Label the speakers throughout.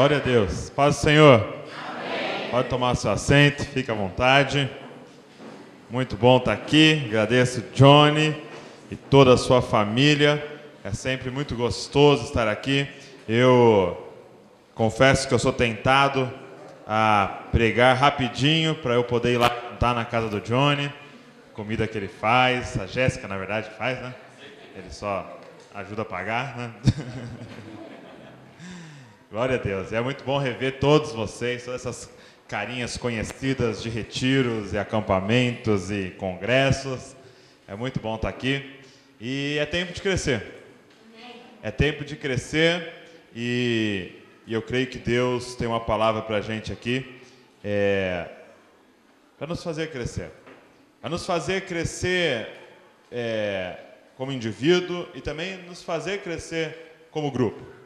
Speaker 1: Glória a Deus. Paz do Senhor. Amém. Pode tomar seu assento, fique à vontade. Muito bom estar aqui. Agradeço Johnny e toda a sua família. É sempre muito gostoso estar aqui. Eu confesso que eu sou tentado a pregar rapidinho para eu poder ir lá estar na casa do Johnny. Comida que ele faz, a Jéssica na verdade faz, né? Ele só ajuda a pagar, né? Glória a Deus. É muito bom rever todos vocês, todas essas carinhas conhecidas de retiros e acampamentos e congressos. É muito bom estar aqui. E é tempo de crescer. É tempo de crescer e eu creio que Deus tem uma palavra para a gente aqui para nos fazer crescer. Para nos fazer crescer como indivíduo e também nos fazer crescer como grupo.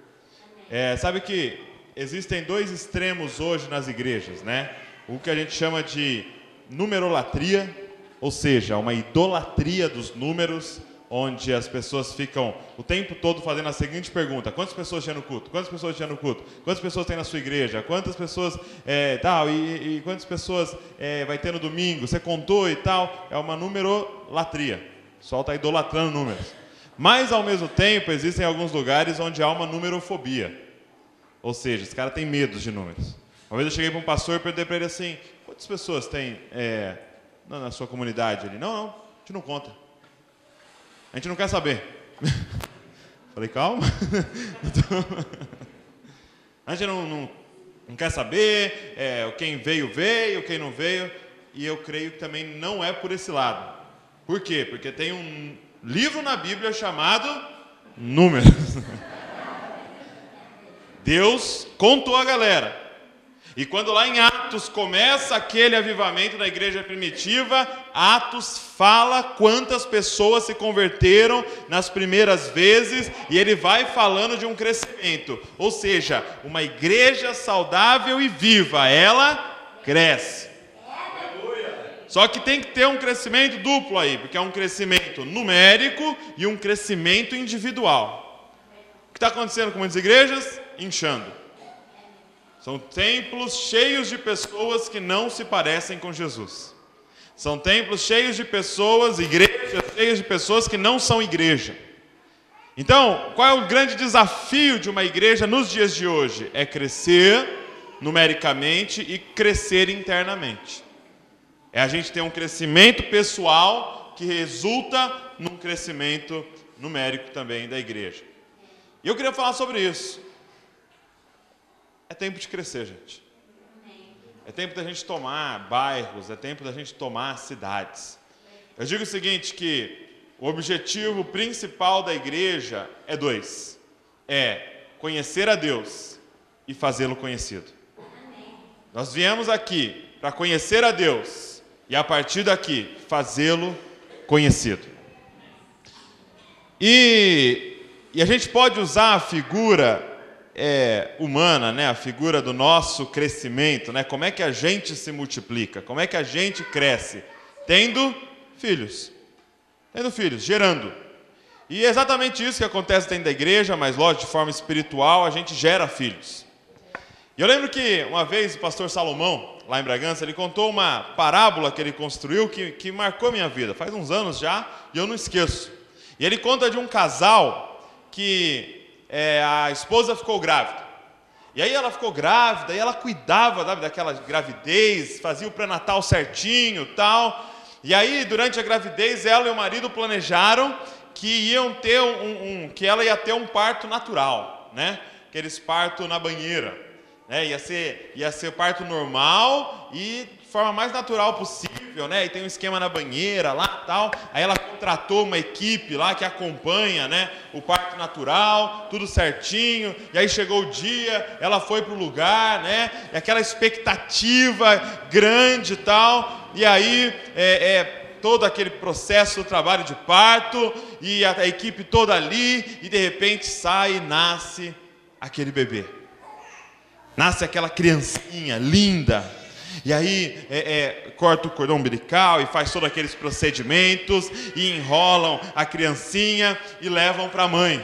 Speaker 1: Sabe que existem dois extremos hoje nas igrejas, né? O que a gente chama de numerolatria, ou seja, uma idolatria dos números, onde as pessoas ficam o tempo todo fazendo a seguinte pergunta: quantas pessoas tinha no culto? Quantas pessoas tinha no culto? Quantas pessoas tem na sua igreja? Quantas pessoas tal? E quantas pessoas vai ter no domingo? Você contou e tal? É uma numerolatria. O pessoal está idolatrando números. Mas, ao mesmo tempo, existem alguns lugares onde há uma numerofobia. Ou seja, esse cara tem medo de números. Uma vez eu cheguei para um pastor e perguntei para ele assim: quantas pessoas tem na sua comunidade? Ele: não, a gente não conta. A gente não quer saber. Falei: calma. A gente não quer saber, quem veio, quem não veio. E eu creio que também não é por esse lado. Por quê? Porque tem um livro na Bíblia chamado Números. Deus contou a galera. E quando lá em Atos começa aquele avivamento da igreja primitiva, Atos fala quantas pessoas se converteram nas primeiras vezes, e ele vai falando de um crescimento. Ou seja, uma igreja saudável e viva, ela cresce. Só que tem que ter um crescimento duplo aí, porque é um crescimento numérico e um crescimento individual. O que está acontecendo com muitas igrejas? Inchando. São templos cheios de pessoas que não se parecem com Jesus. São templos cheios de pessoas, igrejas cheias de pessoas que não são igreja. Então, qual é o grande desafio de uma igreja nos dias de hoje? É crescer numericamente e crescer internamente. É a gente ter um crescimento pessoal que resulta num crescimento numérico também da igreja. E eu queria falar sobre isso. É tempo de crescer, gente. É tempo da gente tomar bairros, é tempo da gente tomar cidades. Eu digo o seguinte, que o objetivo principal da igreja é dois. É conhecer a Deus e fazê-lo conhecido. Nós viemos aqui para conhecer a Deus e a partir daqui fazê-lo conhecido. E a gente pode usar a figura humana, né? A figura do nosso crescimento, né? Como é que a gente se multiplica? Como é que a gente cresce? Tendo filhos, gerando. E é exatamente isso que acontece dentro da igreja, mas lógico, de forma espiritual, a gente gera filhos. E eu lembro que uma vez o pastor Salomão, lá em Bragança, ele contou uma parábola que ele construiu que marcou minha vida. Faz uns anos já e eu não esqueço. E ele conta de um casal que a esposa ficou grávida. E aí ela ficou grávida e ela cuidava, sabe, daquela gravidez, fazia o pré-natal certinho, tal. E aí durante a gravidez ela e o marido planejaram que iam ter que ela ia ter um parto natural, né? Aqueles parto na banheira. Ia ser parto normal e de forma mais natural possível, né? E tem um esquema na banheira lá, tal. Aí ela contratou uma equipe lá que acompanha, né, o parto natural, tudo certinho. E aí chegou o dia, ela foi pro lugar, né? E aquela expectativa grande e tal. E aí todo aquele processo do trabalho de parto e a equipe toda ali, e de repente sai e nasce aquele bebê. Nasce aquela criancinha linda. E aí corta o cordão umbilical e faz todos aqueles procedimentos e enrolam a criancinha e levam para a mãe.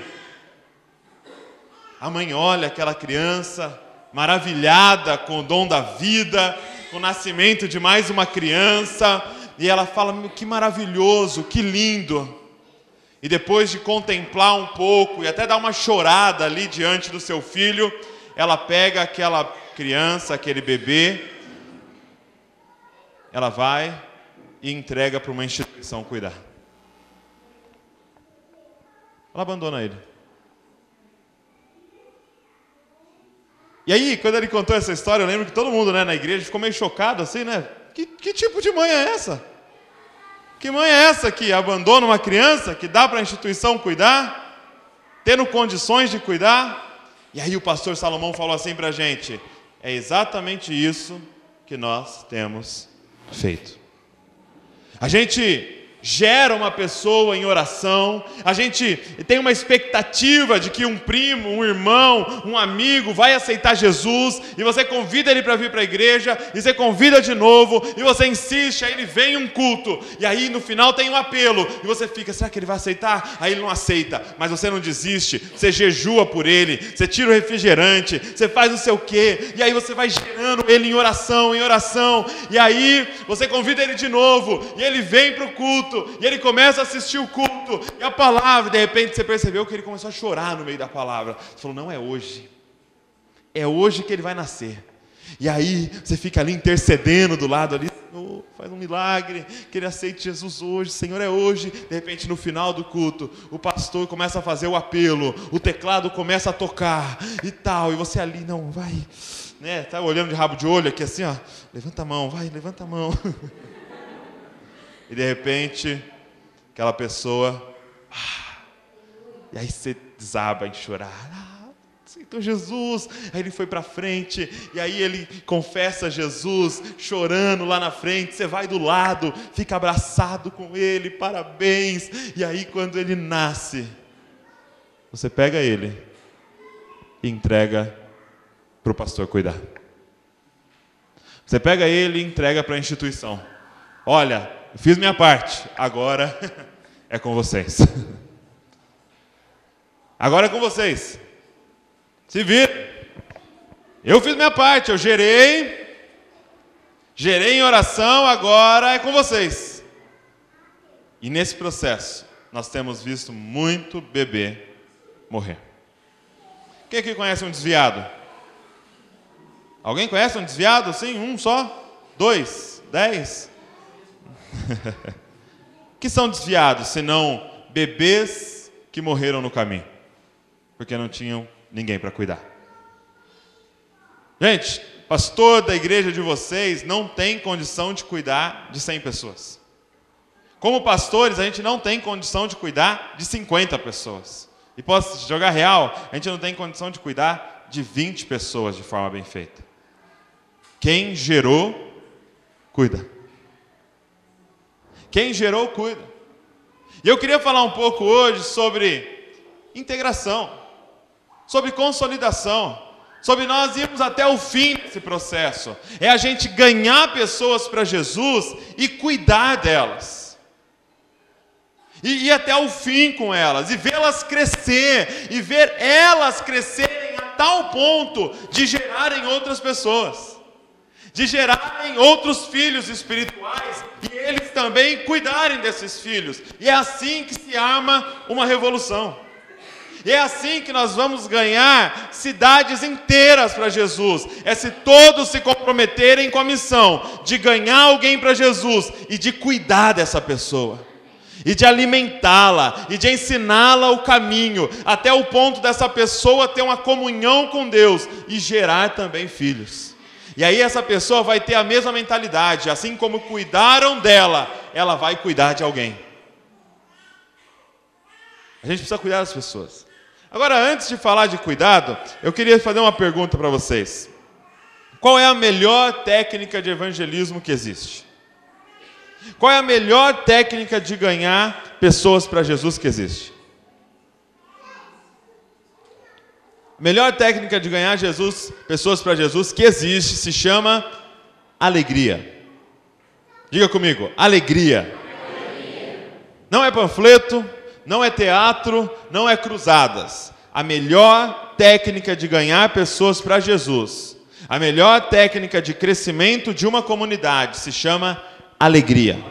Speaker 1: A mãe olha aquela criança maravilhada com o dom da vida, com o nascimento de mais uma criança, e ela fala: que maravilhoso, que lindo. E depois de contemplar um pouco e até dar uma chorada ali diante do seu filho, ela pega aquela criança, aquele bebê, ela vai e entrega para uma instituição cuidar. Ela abandona ele. E aí, quando ele contou essa história, eu lembro que todo mundo, né, na igreja ficou meio chocado assim, né? Que tipo de mãe é essa? Que mãe é essa que abandona uma criança, que dá para a instituição cuidar, tendo condições de cuidar? E aí o pastor Salomão falou assim para a gente: é exatamente isso que nós temos feito. A gente gera uma pessoa em oração, a gente tem uma expectativa de que um primo, um irmão, um amigo vai aceitar Jesus, e você convida ele para vir para a igreja, e você convida de novo, e você insiste, aí ele vem um culto, e aí no final tem um apelo, e você fica: será que ele vai aceitar? Aí ele não aceita, mas você não desiste, você jejua por ele, você tira o refrigerante, você faz não sei o quê, e aí você vai gerando ele em oração, e aí você convida ele de novo, e ele vem para o culto, e ele começa a assistir o culto, e a palavra, de repente você percebeu que ele começou a chorar no meio da palavra. Você falou: não, é hoje que ele vai nascer. E aí você fica ali intercedendo do lado ali: Senhor, faz um milagre, que ele aceite Jesus hoje, Senhor, é hoje. De repente, no final do culto, o pastor começa a fazer o apelo, o teclado começa a tocar e tal, e você ali: não, vai, né, tá olhando de rabo de olho aqui assim, ó, levanta a mão, vai, levanta a mão. E de repente, aquela pessoa, e aí você desaba em chorar: aceitou Jesus. Aí ele foi para frente, e aí ele confessa Jesus, chorando lá na frente. Você vai do lado, fica abraçado com ele, parabéns. E aí quando ele nasce, você pega ele e entrega para o pastor cuidar. Você pega ele e entrega para a instituição: olha, eu fiz minha parte, agora é com vocês. Agora é com vocês. Se vira. Eu fiz minha parte, eu gerei em oração, agora é com vocês. E nesse processo, nós temos visto muito bebê morrer. Quem aqui conhece um desviado? Alguém conhece um desviado? Sim, um só? 2? 10? Que são desviados, senão bebês que morreram no caminho, porque não tinham ninguém para cuidar. Gente, pastor da igreja de vocês não tem condição de cuidar de 100 pessoas. Como pastores, a gente não tem condição de cuidar de 50 pessoas. E posso jogar real, a gente não tem condição de cuidar de 20 pessoas de forma bem feita. Quem gerou, cuida. Quem gerou, cuida. E eu queria falar um pouco hoje sobre integração, sobre consolidação, sobre nós irmos até o fim desse processo. É a gente ganhar pessoas para Jesus e cuidar delas. E ir até o fim com elas, e vê-las crescer, e ver elas crescerem a tal ponto de gerarem outras pessoas, de gerarem outros filhos espirituais, e eles também cuidarem desses filhos. E é assim que se arma uma revolução. E é assim que nós vamos ganhar cidades inteiras para Jesus. É se todos se comprometerem com a missão de ganhar alguém para Jesus e de cuidar dessa pessoa, e de alimentá-la, e de ensiná-la o caminho, até o ponto dessa pessoa ter uma comunhão com Deus e gerar também filhos. E aí essa pessoa vai ter a mesma mentalidade: assim como cuidaram dela, ela vai cuidar de alguém. A gente precisa cuidar das pessoas. Agora, antes de falar de cuidado, eu queria fazer uma pergunta para vocês. Qual é a melhor técnica de evangelismo que existe? Qual é a melhor técnica de ganhar pessoas para Jesus que existe? A melhor técnica de ganhar pessoas para Jesus que existe se chama alegria. Diga comigo: alegria. Não é panfleto, não é teatro, não é cruzadas. A melhor técnica de ganhar pessoas para Jesus, a melhor técnica de crescimento de uma comunidade se chama alegria.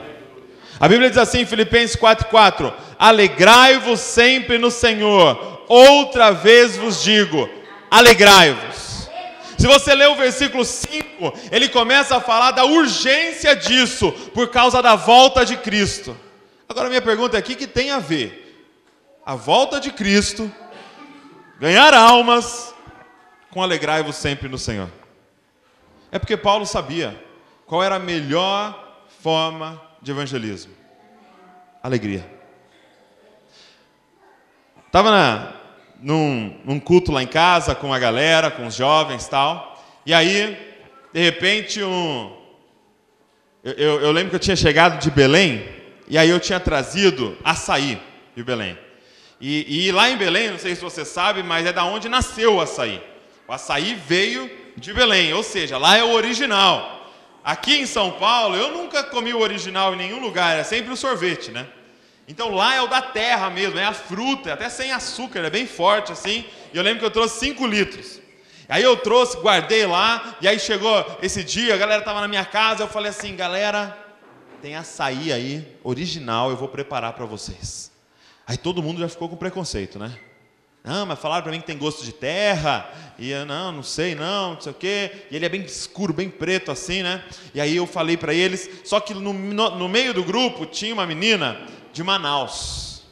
Speaker 1: A Bíblia diz assim em Filipenses 4:4: alegrai-vos sempre no Senhor, outra vez vos digo, alegrai-vos. Se você ler o versículo 5, ele começa a falar da urgência disso, por causa da volta de Cristo. Agora minha pergunta é: o que tem a ver a volta de Cristo, ganhar almas, com alegrai-vos sempre no Senhor? É porque Paulo sabia qual era a melhor forma de evangelismo: alegria. Estava num culto lá em casa com a galera, com os jovens e tal, e aí, de repente, eu lembro que eu tinha chegado de Belém, e aí eu tinha trazido açaí de Belém. E lá em Belém, não sei se você sabe, mas é da onde nasceu o açaí. O açaí veio de Belém, ou seja, lá é o original. Aqui em São Paulo, eu nunca comi o original em nenhum lugar, é sempre o sorvete, né? Então lá é o da terra mesmo, é a fruta, até sem açúcar, é bem forte assim. E eu lembro que eu trouxe 5 litros. Aí eu trouxe, guardei lá, e aí chegou esse dia, a galera estava na minha casa, eu falei assim: galera, tem açaí aí, original, eu vou preparar para vocês. Aí todo mundo já ficou com preconceito, né? Não, mas falaram para mim que tem gosto de terra, e eu, não sei não sei o quê, e ele é bem escuro, bem preto assim, né? E aí eu falei para eles, só que no meio do grupo tinha uma menina de Manaus,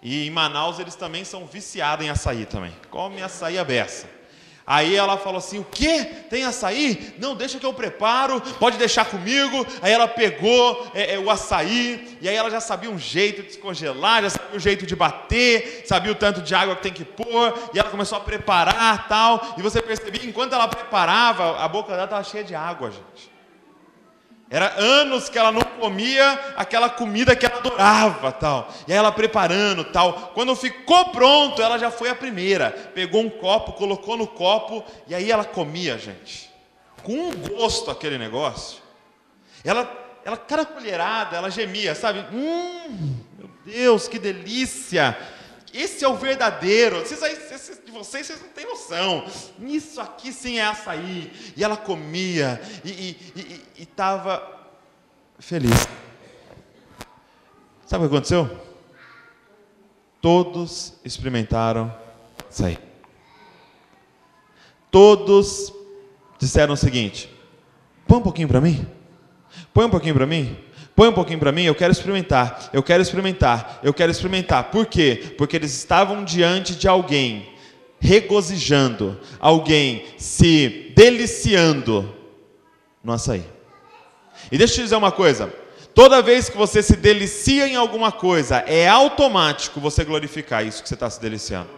Speaker 1: e em Manaus eles também são viciados em açaí também, come açaí a beça. Aí ela falou assim: o quê? Tem açaí? Não, deixa que eu preparo, pode deixar comigo. Aí ela pegou o açaí, e aí ela já sabia um jeito de descongelar, já sabia um jeito de bater, sabia o tanto de água que tem que pôr, e ela começou a preparar tal, e você percebia, enquanto ela preparava, a boca dela estava cheia de água, gente. Era anos que ela não comia aquela comida que ela adorava, tal. E aí ela preparando, tal. Quando ficou pronto, ela já foi a primeira. Pegou um copo, colocou no copo, e aí ela comia, gente. Com um gosto aquele negócio. Ela cada colherada, ela gemia, sabe? Meu Deus, que delícia! Esse é o verdadeiro. Vocês não têm noção. Isso aqui sim é açaí. E ela comia e estava feliz. Sabe o que aconteceu? Todos experimentaram açaí. Todos disseram o seguinte: põe um pouquinho para mim. Põe um pouquinho para mim. Põe um pouquinho para mim, eu quero experimentar, eu quero experimentar, eu quero experimentar. Por quê? Porque eles estavam diante de alguém regozijando, alguém se deliciando no açaí. E deixa eu te dizer uma coisa: toda vez que você se delicia em alguma coisa, é automático você glorificar isso que você está se deliciando.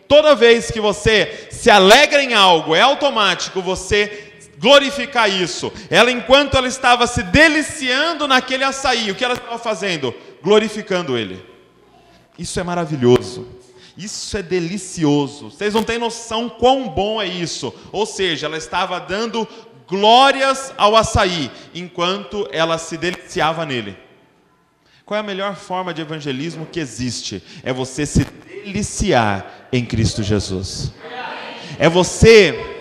Speaker 1: Toda vez que você se alegra em algo, é automático você glorificar isso. Ela, enquanto ela estava se deliciando naquele açaí, o que ela estava fazendo? Glorificando ele. Isso é maravilhoso. Isso é delicioso. Vocês não têm noção quão bom é isso. Ou seja, ela estava dando glórias ao açaí, enquanto ela se deliciava nele. Qual é a melhor forma de evangelismo que existe? É você se deliciar em Cristo Jesus. É você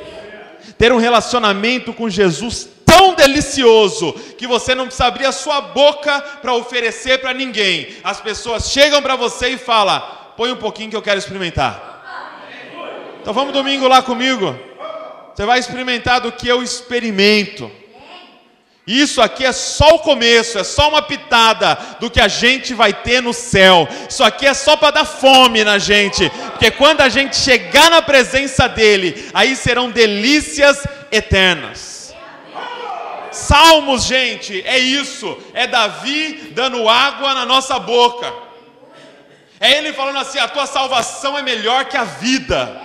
Speaker 1: ter um relacionamento com Jesus tão delicioso que você não precisa abrir a sua boca para oferecer para ninguém. As pessoas chegam para você e falam: põe um pouquinho que eu quero experimentar. Então vamos domingo lá comigo. Você vai experimentar do que eu experimento. Isso aqui é só o começo, é só uma pitada do que a gente vai ter no céu. Isso aqui é só para dar fome na gente, porque quando a gente chegar na presença dele, aí serão delícias eternas. Salmos, gente, é isso, é Davi dando água na nossa boca. É ele falando assim: a tua salvação é melhor que a vida.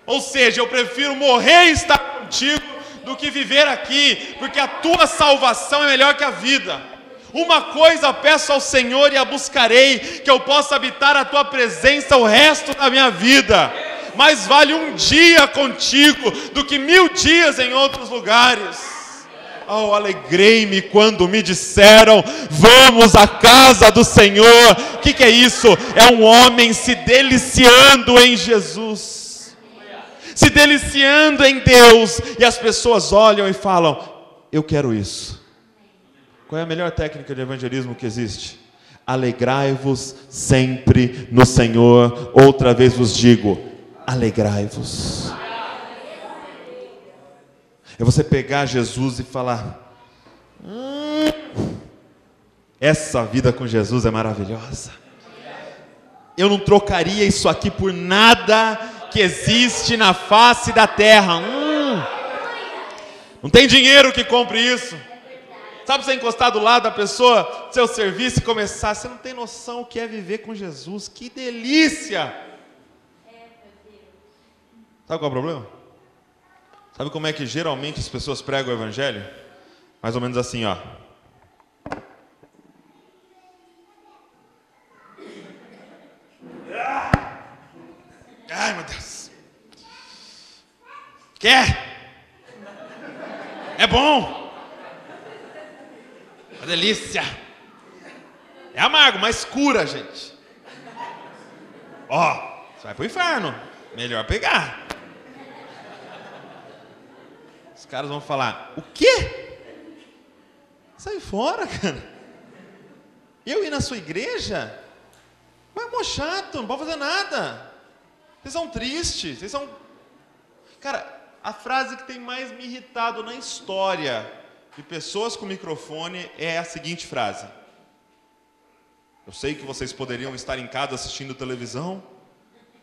Speaker 1: Ou seja, eu prefiro morrer e estar contigo do que viver aqui, porque a tua salvação é melhor que a vida. Uma coisa peço ao Senhor e a buscarei, que eu possa habitar a tua presença o resto da minha vida. Mais vale um dia contigo do que 1000 dias em outros lugares. Oh, alegrei-me quando me disseram: vamos à casa do Senhor. O que é isso? É um homem se deliciando em Jesus. se deliciando em Deus, e as pessoas olham e falam: eu quero isso. Qual é a melhor técnica de evangelismo que existe? Alegrai-vos sempre no Senhor. Outra vez vos digo, alegrai-vos. É você pegar Jesus e falar: essa vida com Jesus é maravilhosa. Eu não trocaria isso aqui por nada que existe na face da terra. Não tem dinheiro que compre isso. Sabe, você encostar do lado da pessoa, seu serviço, e começar: você não tem noção o que é viver com Jesus. Que delícia! Sabe qual é o problema? Sabe como é que geralmente as pessoas pregam o evangelho? Mais ou menos assim, ó. Ai, meu Deus. Quer? É bom. Uma delícia. É amargo, mas cura, gente. Ó, você vai pro inferno. Melhor pegar. Os caras vão falar: o quê? Sai fora, cara. Eu ir na sua igreja? Mas é mó chato, não pode fazer nada. Vocês são tristes, vocês são... Cara, a frase que tem mais me irritado na história de pessoas com microfone é a seguinte frase: eu sei que vocês poderiam estar em casa assistindo televisão,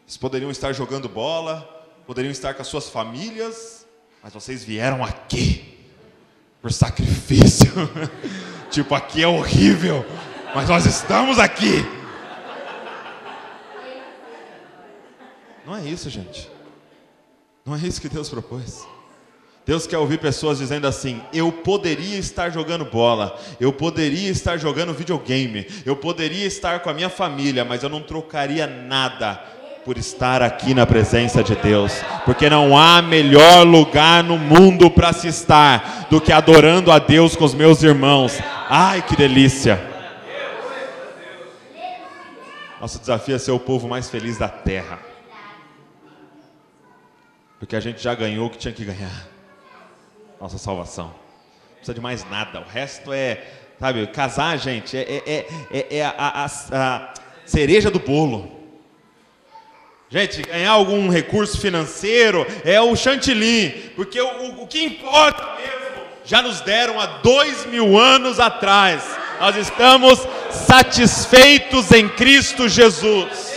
Speaker 1: vocês poderiam estar jogando bola, poderiam estar com as suas famílias, mas vocês vieram aqui por sacrifício. Tipo, aqui é horrível, mas nós estamos aqui. Não é isso, gente. Não é isso que Deus propôs. Deus quer ouvir pessoas dizendo assim: eu poderia estar jogando bola, eu poderia estar jogando videogame, eu poderia estar com a minha família, mas eu não trocaria nada por estar aqui na presença de Deus, porque não há melhor lugar no mundo para se estar do que adorando a Deus com os meus irmãos. Ai, que delícia! Nosso desafio é ser o povo mais feliz da terra, porque a gente já ganhou o que tinha que ganhar. Nossa salvação. Não precisa de mais nada. O resto é, sabe, casar, gente, é a cereja do bolo. Gente, ganhar algum recurso financeiro é o chantilly, porque o que importa mesmo já nos deram há 2000 anos atrás. Nós estamos satisfeitos em Cristo Jesus.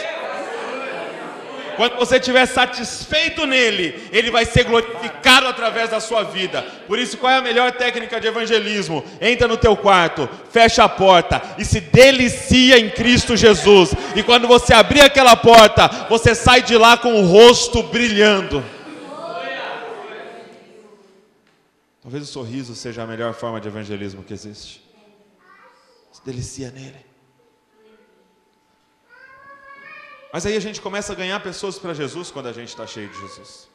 Speaker 1: Quando você estiver satisfeito nele, ele vai ser glorificado através da sua vida. Por isso, qual é a melhor técnica de evangelismo? Entra no teu quarto, fecha a porta e se delicia em Cristo Jesus. E quando você abrir aquela porta, você sai de lá com o rosto brilhando. Talvez o sorriso seja a melhor forma de evangelismo que existe. Se delicia nele. Mas aí a gente começa a ganhar pessoas para Jesus quando a gente está cheio de Jesus.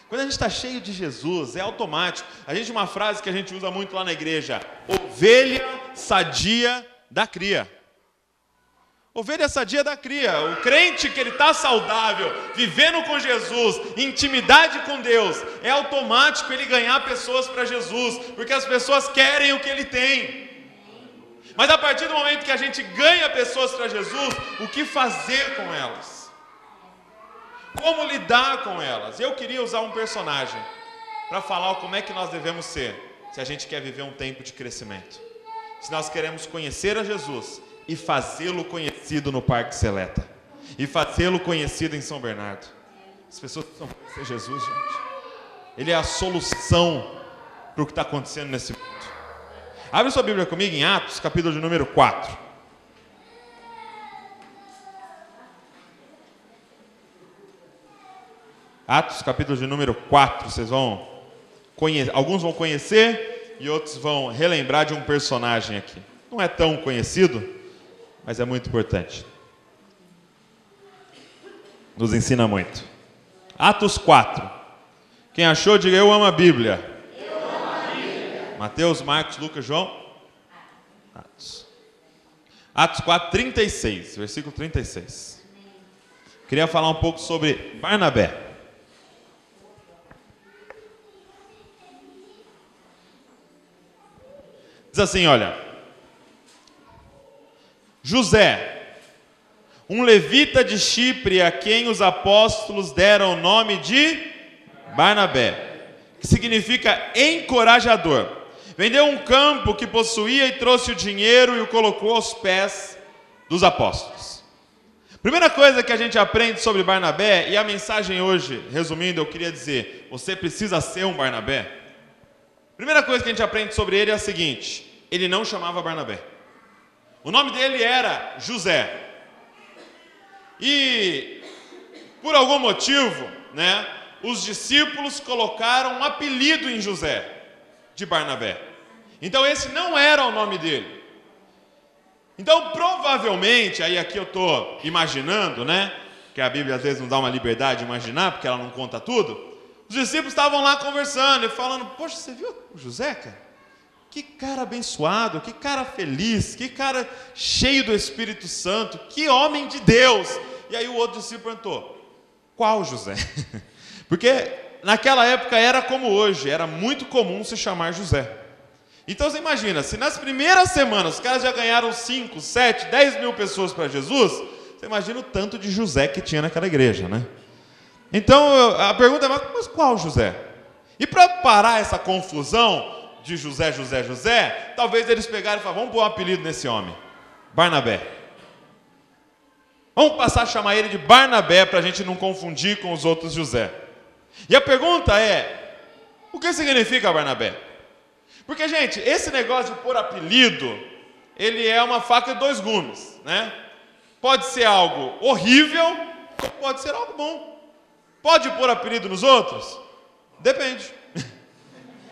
Speaker 1: Quando a gente está cheio de Jesus, é automático. A gente tem uma frase que a gente usa muito lá na igreja: ovelha sadia da cria. Ovelha sadia da cria. O crente que ele está saudável, vivendo com Jesus, intimidade com Deus, é automático ele ganhar pessoas para Jesus, porque as pessoas querem o que ele tem. Mas a partir do momento que a gente ganha pessoas para Jesus, o que fazer com elas? Como lidar com elas? Eu queria usar um personagem para falar como é que nós devemos ser, se a gente quer viver um tempo de crescimento. Se nós queremos conhecer a Jesus e fazê-lo conhecido no Parque Seleta, e fazê-lo conhecido em São Bernardo. As pessoas precisam conhecer Jesus, gente. Ele é a solução para o que está acontecendo nesse mundo. Abre sua Bíblia comigo em Atos, capítulo de número 4. Atos, capítulo de número 4. Vocês vão conhecer, alguns vão conhecer e outros vão relembrar de um personagem aqui. Não é tão conhecido, mas é muito importante. Nos ensina muito. Atos 4. Quem achou, diga: eu amo a Bíblia. Mateus, Marcos, Lucas, João. Atos 4, 36, versículo 36. Queria falar um pouco sobre Barnabé. Diz assim, olha: José, um levita de Chipre, a quem os apóstolos deram o nome de Barnabé, que significa encorajador, vendeu um campo que possuía e trouxe o dinheiro e o colocou aos pés dos apóstolos. Primeira coisa que a gente aprende sobre Barnabé, e a mensagem hoje, resumindo, eu queria dizer: você precisa ser um Barnabé. Primeira coisa que a gente aprende sobre ele é a seguinte: ele não chamava Barnabé. O nome dele era José. E por algum motivo, né, os discípulos colocaram um apelido em José, de Barnabé. Então esse não era o nome dele. Então provavelmente, aí aqui eu estou imaginando, né, que a Bíblia às vezes nos dá uma liberdade de imaginar, porque ela não conta tudo. Os discípulos estavam lá conversando e falando: poxa, você viu o José, cara? Que cara abençoado, que cara feliz, que cara cheio do Espírito Santo, que homem de Deus. E aí o outro discípulo perguntou: qual José? Porque naquela época era como hoje, era muito comum se chamar José. Então você imagina, se nas primeiras semanas os caras já ganharam 5, 7, 10 mil pessoas para Jesus, você imagina o tanto de José que tinha naquela igreja, né? Então a pergunta é: mas qual José? E para parar essa confusão de José, José, José, talvez eles pegaram e falaram: vamos pôr um apelido nesse homem, Barnabé. Vamos passar a chamar ele de Barnabé para a gente não confundir com os outros José. E a pergunta é: o que significa Barnabé? Porque, gente, esse negócio de pôr apelido, ele é uma faca de dois gumes, né? Pode ser algo horrível, ou pode ser algo bom. Pode pôr apelido nos outros? Depende.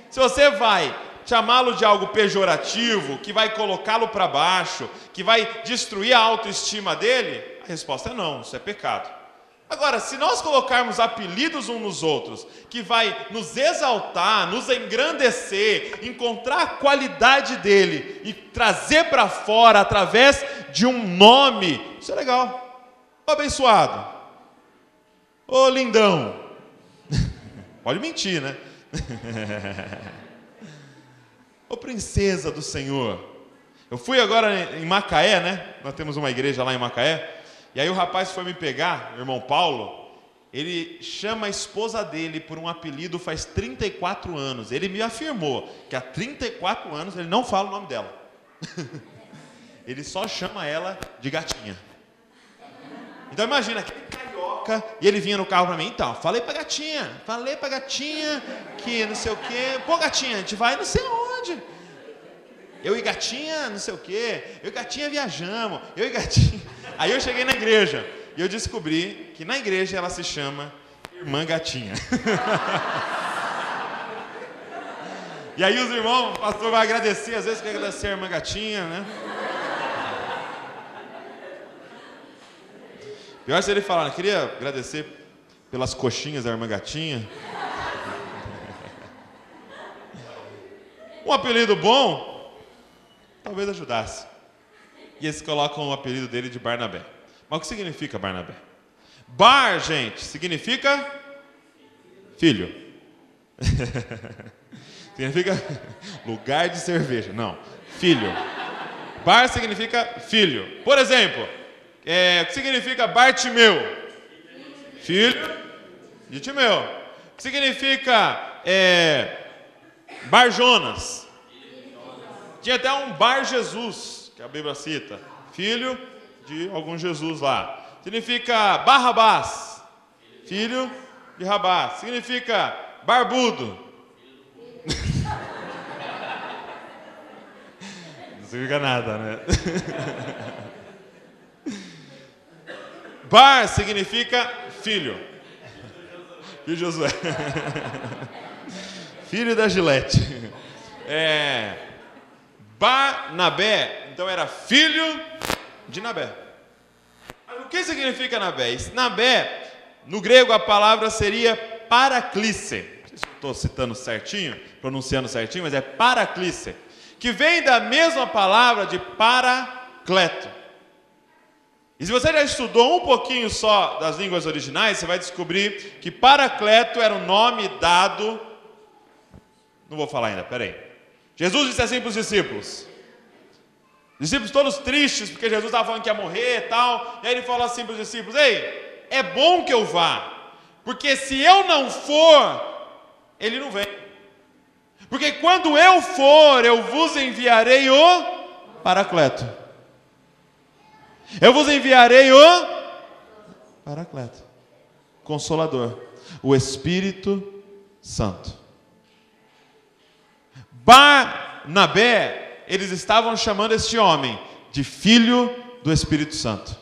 Speaker 1: Se você vai chamá-lo de algo pejorativo, que vai colocá-lo para baixo, que vai destruir a autoestima dele, a resposta é não, isso é pecado. Agora, se nós colocarmos apelidos uns nos outros, que vai nos exaltar, nos engrandecer, encontrar a qualidade dele e trazer para fora através de um nome, isso é legal. Ô abençoado, ô lindão, pode mentir, né? Ô princesa do Senhor. Eu fui agora em Macaé, né? Nós temos uma igreja lá em Macaé. E aí o rapaz foi me pegar, o irmão Paulo. Ele chama a esposa dele por um apelido faz 34 anos. Ele me afirmou que há 34 anos ele não fala o nome dela. Ele só chama ela de gatinha. Então imagina, aquele carioca, e ele vinha no carro para mim: então, falei pra gatinha, que não sei o quê. Pô, gatinha, a gente vai não sei onde. Eu e gatinha, não sei o quê. Eu e gatinha viajamos. Eu e gatinha. Aí eu cheguei na igreja e eu descobri que na igreja ela se chama Irmã Gatinha. E aí os irmãos, o pastor vai agradecer, às vezes quer agradecer a Irmã Gatinha, né? Pior se ele falar: queria agradecer pelas coxinhas da Irmã Gatinha. Um apelido bom talvez ajudasse. E eles colocam o apelido dele de Barnabé. Mas o que significa Barnabé? Bar, gente, significa filho. Significa lugar de cerveja. Não, filho. Bar significa filho. Por exemplo, o que significa Bartimeu? Filho de Timeu. O que significa Bar Jonas? Tinha até um Bar Jesus, que a Bíblia cita, filho de algum Jesus lá. Significa Barrabás, filho de Rabás. Significa barbudo. Não significa nada, né? Bar significa filho. Filho de Josué. Filho da Gilete. Barnabé, então era filho de Nabé. Mas o que significa Nabé? Nabé, no grego a palavra seria paraclise. Não sei se eu estou citando certinho, pronunciando certinho, mas é paraclise, que vem da mesma palavra de paracleto. E se você já estudou um pouquinho só das línguas originais, você vai descobrir que paracleto era o nome dado... Não vou falar ainda, peraí. Jesus disse assim para os discípulos todos tristes, porque Jesus estava falando que ia morrer e tal, e aí ele fala assim para os discípulos: ei, é bom que eu vá, porque se eu não for, ele não vem. Porque quando eu for, eu vos enviarei o Paracleto. Eu vos enviarei o Paracleto, Consolador, o Espírito Santo. Barnabé, eles estavam chamando este homem de filho do Espírito Santo.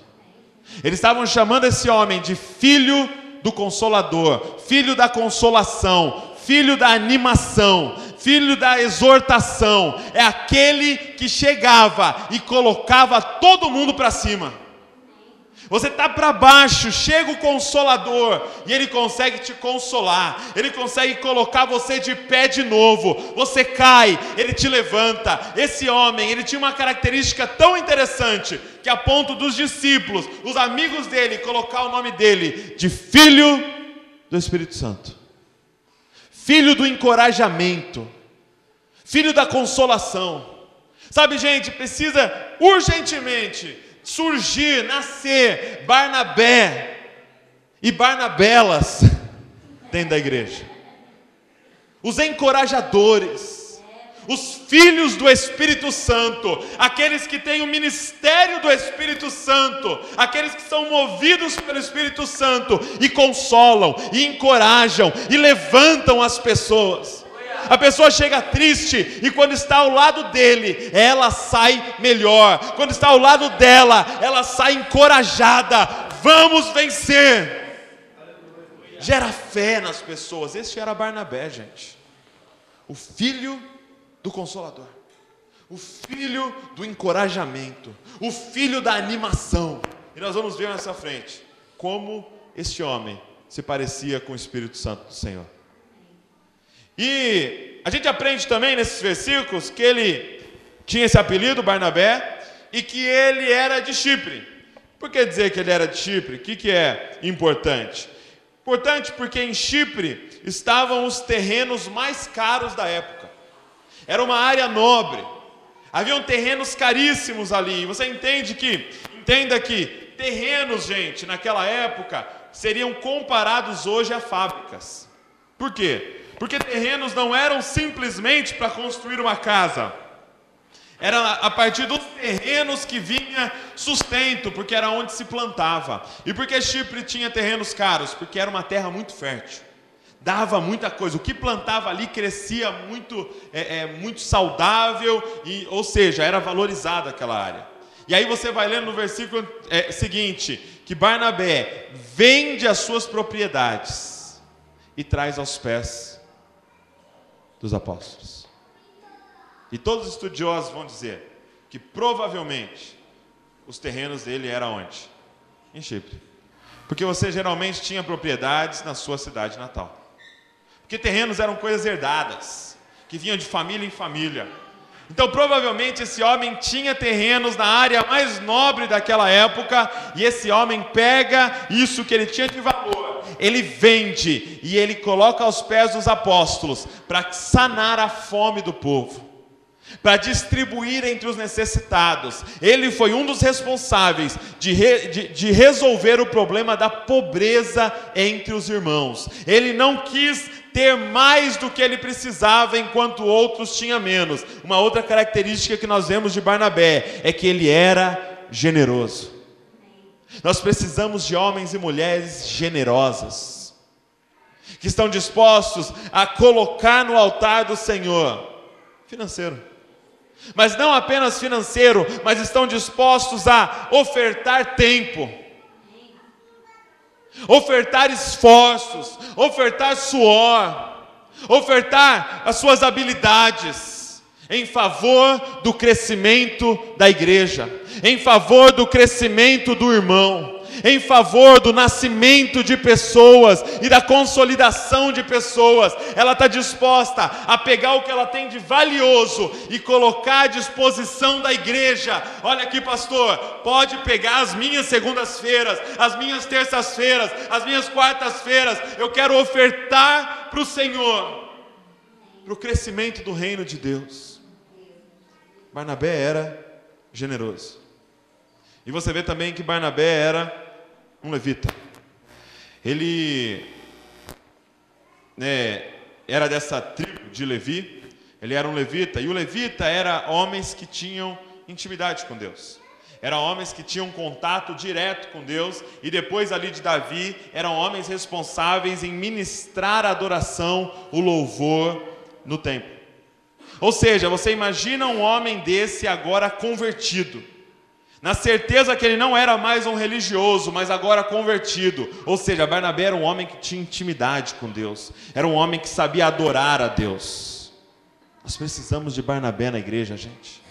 Speaker 1: Eles estavam chamando esse homem de filho do Consolador, filho da consolação, filho da animação, filho da exortação. É aquele que chegava e colocava todo mundo para cima. Você está para baixo, chega o Consolador e ele consegue te consolar, ele consegue colocar você de pé de novo. Você cai, ele te levanta. Esse homem, ele tinha uma característica tão interessante, que a ponto dos discípulos, os amigos dele, colocar o nome dele de filho do Espírito Santo, filho do encorajamento, filho da consolação. Sabe, gente, precisa urgentemente surgir, nascer Barnabé e Barnabelas dentro da igreja. Os encorajadores, os filhos do Espírito Santo, aqueles que têm o ministério do Espírito Santo, aqueles que são movidos pelo Espírito Santo e consolam, e encorajam, e levantam as pessoas. A pessoa chega triste e quando está ao lado dele, ela sai melhor. Quando está ao lado dela, ela sai encorajada. Vamos vencer. Gera fé nas pessoas. Esse era Barnabé, gente. O filho do Consolador, o filho do encorajamento, o filho da animação. E nós vamos ver nessa frente como este homem se parecia com o Espírito Santo do Senhor. E a gente aprende também nesses versículos que ele tinha esse apelido, Barnabé, e que ele era de Chipre. Por que dizer que ele era de Chipre? O que é importante? Importante porque em Chipre estavam os terrenos mais caros da época. Era uma área nobre. Haviam terrenos caríssimos ali. E você entenda que terrenos, gente, naquela época, seriam comparados hoje a fábricas. Por quê? Porque terrenos não eram simplesmente para construir uma casa. Era a partir dos terrenos que vinha sustento, porque era onde se plantava. E por que Chipre tinha terrenos caros? Porque era uma terra muito fértil. Dava muita coisa. O que plantava ali crescia muito, muito saudável, ou seja, era valorizada aquela área. E aí você vai lendo no versículo seguinte, que Barnabé vende as suas propriedades e traz aos pés dos apóstolos. E todos os estudiosos vão dizer que provavelmente os terrenos dele eram onde? Em Chipre. Porque você geralmente tinha propriedades na sua cidade natal. Porque terrenos eram coisas herdadas, que vinham de família em família. Então provavelmente esse homem tinha terrenos na área mais nobre daquela época, e esse homem pega isso que ele tinha de valor, ele vende e ele coloca aos pés dos apóstolos para sanar a fome do povo, para distribuir entre os necessitados. Ele foi um dos responsáveis de resolver o problema da pobreza entre os irmãos. Ele não quis ter mais do que ele precisava, enquanto outros tinham menos. Uma outra característica que nós vemos de Barnabé é que ele era generoso. Nós precisamos de homens e mulheres generosas, que estão dispostos a colocar no altar do Senhor financeiro. Mas não apenas financeiro, mas estão dispostos a ofertar tempo, ofertar esforços, ofertar suor, ofertar as suas habilidades em favor do crescimento da igreja, em favor do crescimento do irmão, em favor do nascimento de pessoas e da consolidação de pessoas. Ela está disposta a pegar o que ela tem de valioso e colocar à disposição da igreja. Olha aqui, pastor, pode pegar as minhas segundas-feiras, as minhas terças-feiras, as minhas quartas-feiras. Eu quero ofertar para o Senhor, para o crescimento do reino de Deus. Barnabé era generoso. E você vê também que Barnabé era um levita. Ele era dessa tribo de Levi. Ele era um levita. E o levita era homens que tinham intimidade com Deus. Eram homens que tinham contato direto com Deus. E depois ali de Davi, eram homens responsáveis em ministrar a adoração, o louvor no templo. Ou seja, você imagina um homem desse agora convertido, na certeza que ele não era mais um religioso, mas agora convertido. Ou seja, Barnabé era um homem que tinha intimidade com Deus. Era um homem que sabia adorar a Deus. Nós precisamos de Barnabé na igreja, gente.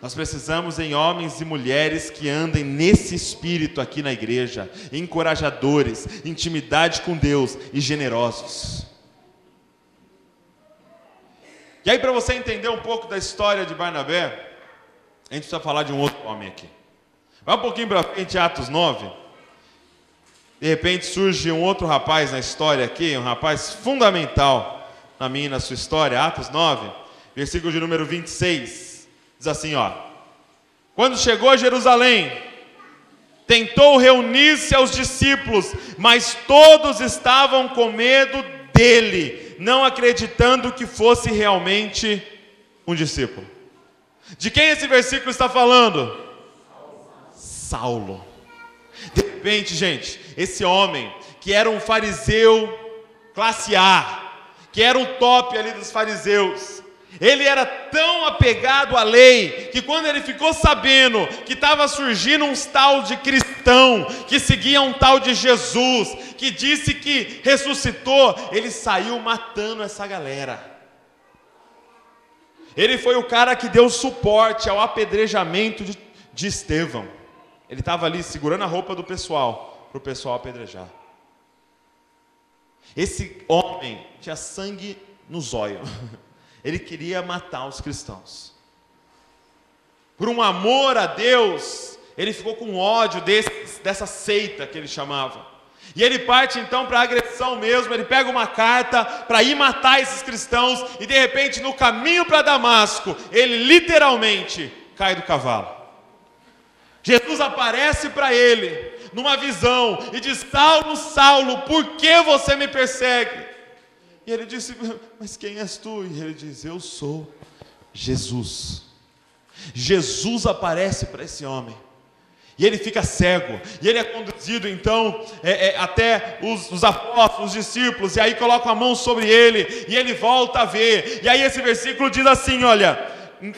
Speaker 1: Nós precisamos em homens e mulheres que andem nesse espírito aqui na igreja, encorajadores, intimidade com Deus e generosos. E aí, para você entender um pouco da história de Barnabé, a gente precisa falar de um outro homem aqui. Vai um pouquinho para frente, Atos 9. De repente surge um outro rapaz na história aqui, um rapaz fundamental na minha e na sua história. Atos 9, versículo de número 26. Diz assim, ó: quando chegou a Jerusalém, tentou reunir-se aos discípulos, mas todos estavam com medo dele, não acreditando que fosse realmente um discípulo. De quem esse versículo está falando? Saulo. De repente, gente, esse homem que era um fariseu classe A, que era o top ali dos fariseus, ele era tão apegado à lei, que quando ele ficou sabendo que estava surgindo um tal de cristão, que seguia um tal de Jesus, que disse que ressuscitou, ele saiu matando essa galera. Ele foi o cara que deu suporte ao apedrejamento de Estevão. Ele estava ali segurando a roupa do pessoal, para o pessoal apedrejar. Esse homem tinha sangue no zóio. Ele queria matar os cristãos. Por um amor a Deus, ele ficou com ódio dessa seita que ele chamava. E ele parte então para a agressão mesmo. Ele pega uma carta para ir matar esses cristãos. E de repente, no caminho para Damasco, ele literalmente cai do cavalo. Jesus aparece para ele numa visão e diz: Saulo, Saulo, por que você me persegue? E ele disse: mas quem és tu? E ele diz: eu sou Jesus. Jesus aparece para esse homem. E ele fica cego. E ele é conduzido então até os apóstolos, os discípulos. E aí colocam a mão sobre ele. E ele volta a ver. E aí esse versículo diz assim, olha: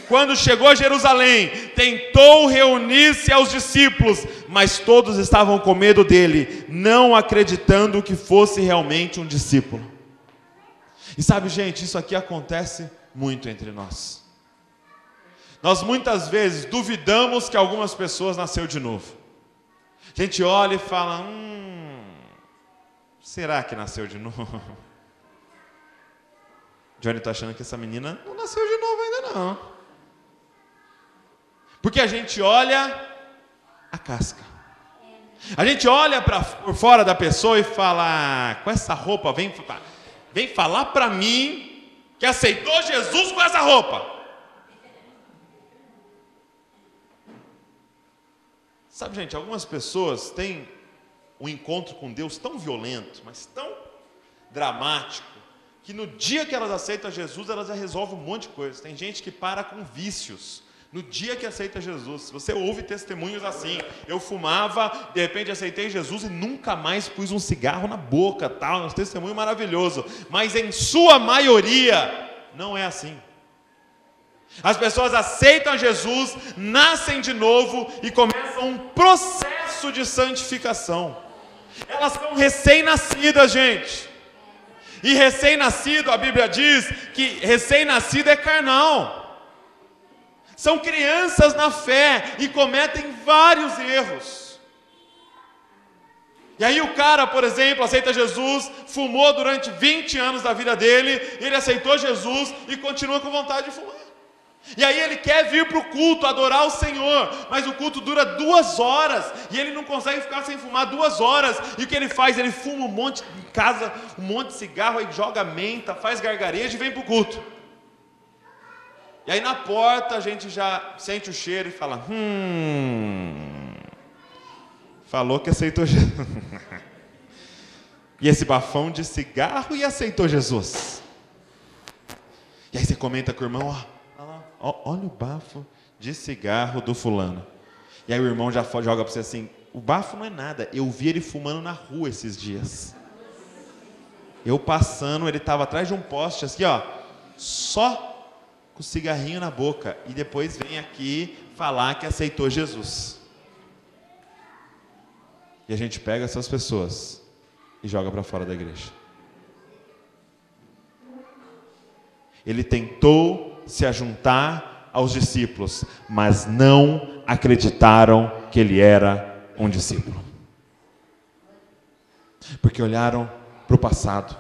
Speaker 1: quando chegou a Jerusalém, tentou reunir-se aos discípulos, mas todos estavam com medo dele, não acreditando que fosse realmente um discípulo. E sabe, gente, isso aqui acontece muito entre nós. Nós muitas vezes duvidamos que algumas pessoas nasceram de novo. A gente olha e fala: será que nasceu de novo? Johnny está achando que essa menina não nasceu de novo ainda não. Porque a gente olha a casca. A gente olha por fora da pessoa e fala: com essa roupa, vem falar para mim que aceitou Jesus com essa roupa. Sabe, gente, algumas pessoas têm um encontro com Deus tão violento, mas tão dramático, que no dia que elas aceitam Jesus, elas já resolvem um monte de coisa. Tem gente que para com vícios no dia que aceita Jesus. Se você ouve testemunhos assim: eu fumava, de repente aceitei Jesus e nunca mais pus um cigarro na boca, tal. É um testemunho maravilhoso. Mas em sua maioria não é assim. As pessoas aceitam Jesus, nascem de novo e começam um processo de santificação. Elas são recém-nascidas, gente. E recém-nascido, a Bíblia diz que recém-nascido é carnal. São crianças na fé e cometem vários erros. E aí o cara, por exemplo, aceita Jesus, fumou durante 20 anos da vida dele, ele aceitou Jesus e continua com vontade de fumar. E aí ele quer vir para o culto, adorar o Senhor, mas o culto dura 2 horas, e ele não consegue ficar sem fumar 2 horas, e o que ele faz? Ele fuma um monte em casa, um monte de cigarro, aí joga menta, faz gargarejo e vem para o culto. E aí na porta a gente já sente o cheiro e fala, falou que aceitou Jesus. E esse bafão de cigarro e aceitou Jesus. E aí você comenta com o irmão, olha o bafo de cigarro do fulano. E aí o irmão já joga para você assim, o bafo não é nada, eu vi ele fumando na rua esses dias. Eu passando, ele estava atrás de um poste, assim, só com o cigarrinho na boca. E depois vem aqui falar que aceitou Jesus. E a gente pega essas pessoas e joga para fora da igreja. Ele tentou se ajuntar aos discípulos, mas não acreditaram que ele era um discípulo. Porque olharam para o passado,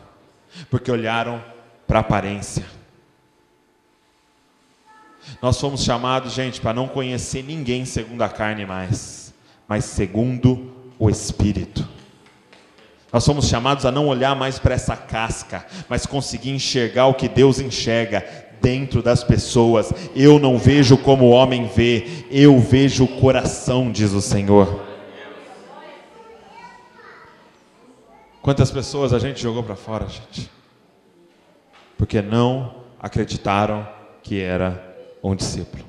Speaker 1: porque olharam para a aparência. Nós fomos chamados, gente, para não conhecer ninguém segundo a carne mais, mas segundo o Espírito. Nós somos chamados a não olhar mais para essa casca, mas conseguir enxergar o que Deus enxerga dentro das pessoas. Eu não vejo como o homem vê, eu vejo o coração, diz o Senhor. Quantas pessoas a gente jogou para fora, gente? Porque não acreditaram que era um discípulo.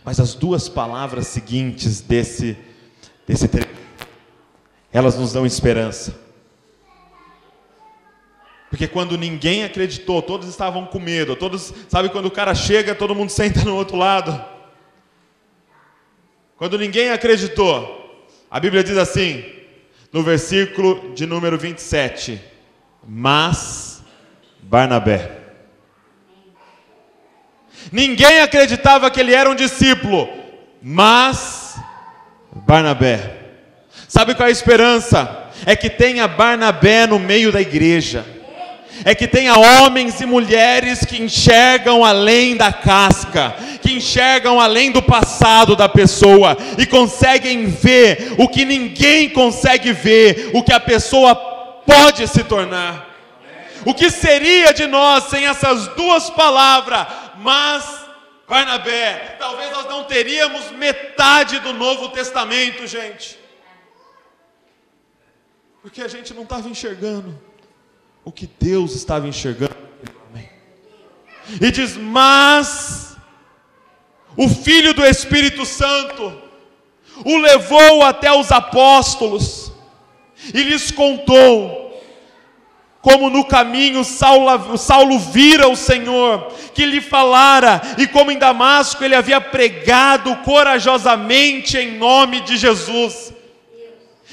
Speaker 1: Mas as duas palavras seguintes desse trecho, elas nos dão esperança. Porque quando ninguém acreditou, todos estavam com medo, sabe quando o cara chega, todo mundo senta no outro lado? Quando ninguém acreditou, a Bíblia diz assim, no versículo de número 27, mas Barnabé. Ninguém acreditava que ele era um discípulo, mas Barnabé. Sabe qual é a esperança? É que tenha Barnabé no meio da igreja. É que tenha homens e mulheres que enxergam além da casca, que enxergam além do passado da pessoa e conseguem ver o que ninguém consegue ver, o que a pessoa pode se tornar. O que seria de nós sem essas duas palavras, mas Barnabé? Talvez nós não teríamos metade do Novo Testamento, gente. Porque a gente não estava enxergando o que Deus estava enxergando. E diz, mas o Filho do Espírito Santo o levou até os apóstolos e lhes contou como no caminho Saulo vira o Senhor, que lhe falara, e como em Damasco ele havia pregado corajosamente em nome de Jesus.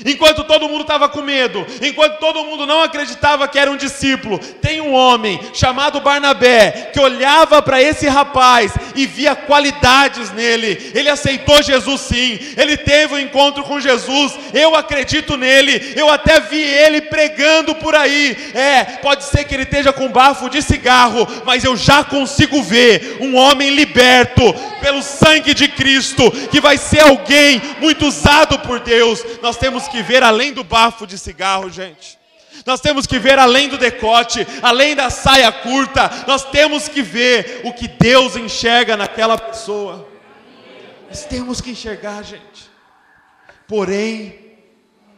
Speaker 1: Enquanto todo mundo estava com medo, enquanto todo mundo não acreditava que era um discípulo, tem um homem chamado Barnabé, que olhava para esse rapaz e via qualidades nele. Ele aceitou Jesus sim, ele teve um encontro com Jesus, eu acredito nele, eu até vi ele pregando por aí. Pode ser que ele esteja com bafo de cigarro, mas eu já consigo ver um homem liberto pelo sangue de Cristo, que vai ser alguém muito usado por Deus. Nós temos que ver além do bafo de cigarro, gente. Nós temos que ver além do decote, além da saia curta. Nós temos que ver o que Deus enxerga naquela pessoa. Nós temos que enxergar, gente. Porém,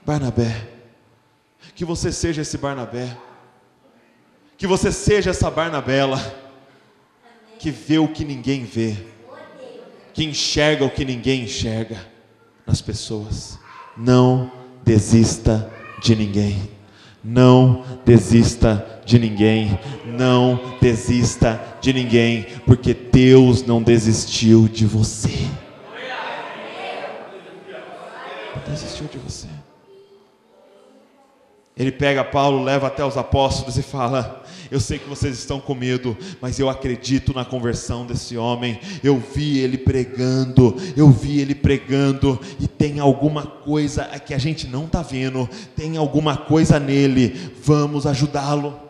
Speaker 1: Barnabé, que você seja esse Barnabé, que você seja essa Barnabela, que vê o que ninguém vê, que enxerga o que ninguém enxerga nas pessoas. Não desista de ninguém. Não desista de ninguém. Não desista de ninguém, porque Deus não desistiu de você. Não desistiu de você. Ele pega Paulo, leva até os apóstolos e fala: eu sei que vocês estão com medo, mas eu acredito na conversão desse homem. Eu vi ele pregando, e tem alguma coisa que a gente não está vendo, tem alguma coisa nele, vamos ajudá-lo.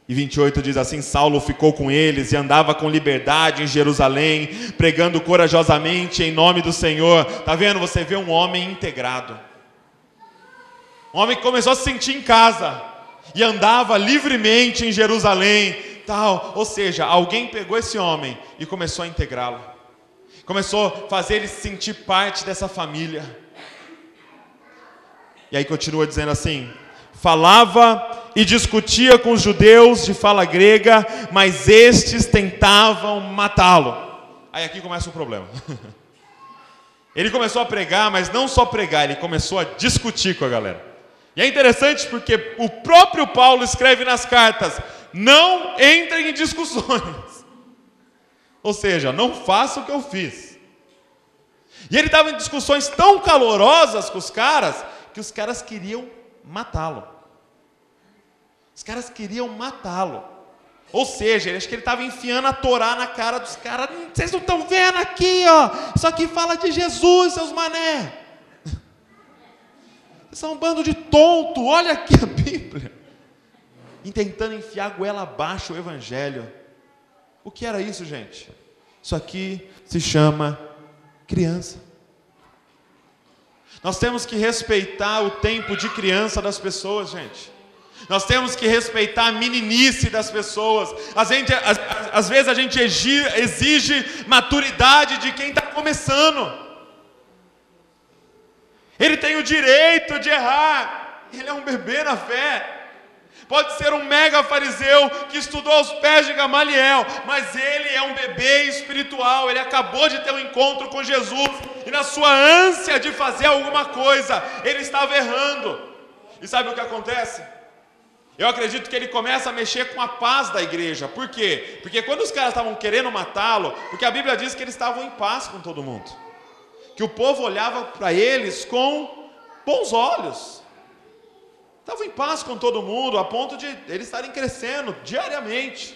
Speaker 1: E 28 diz assim: Saulo ficou com eles e andava com liberdade em Jerusalém, pregando corajosamente em nome do Senhor. Está vendo? Você vê um homem integrado. Um homem que começou a se sentir em casa e andava livremente em Jerusalém, tal. Ou seja, alguém pegou esse homem e começou a integrá-lo. Começou a fazer ele se sentir parte dessa família. E aí continua dizendo assim: falava e discutia com os judeus de fala grega, mas estes tentavam matá-lo. Aí aqui começa o problema. Ele começou a pregar, mas não só pregar, ele começou a discutir com a galera. E é interessante porque o próprio Paulo escreve nas cartas: não entrem em discussões. Ou seja, não faça o que eu fiz. E ele estava em discussões tão calorosas com os caras, que os caras queriam matá-lo. Os caras queriam matá-lo. Ou seja, acho que ele estava enfiando a Torá na cara dos caras. Vocês não estão vendo aqui, ó. Isso aqui fala de Jesus, seus mané. Vocês são um bando de tonto. Olha aqui a Bíblia. E tentando enfiar a goela abaixo o Evangelho. O que era isso, gente? Isso aqui se chama criança. Nós temos que respeitar o tempo de criança das pessoas, gente. Nós temos que respeitar a meninice das pessoas. Às vezes a gente exige maturidade de quem está começando. Ele tem o direito de errar. Ele é um bebê na fé. Pode ser um mega fariseu que estudou aos pés de Gamaliel, mas ele é um bebê espiritual. Ele acabou de ter um encontro com Jesus e na sua ânsia de fazer alguma coisa, ele estava errando. E sabe o que acontece? Eu acredito que ele começa a mexer com a paz da igreja. Por quê? Porque quando os caras estavam querendo matá-lo, porque a Bíblia diz que eles estavam em paz com todo mundo, que o povo olhava para eles com bons olhos, estavam em paz com todo mundo, a ponto de eles estarem crescendo diariamente.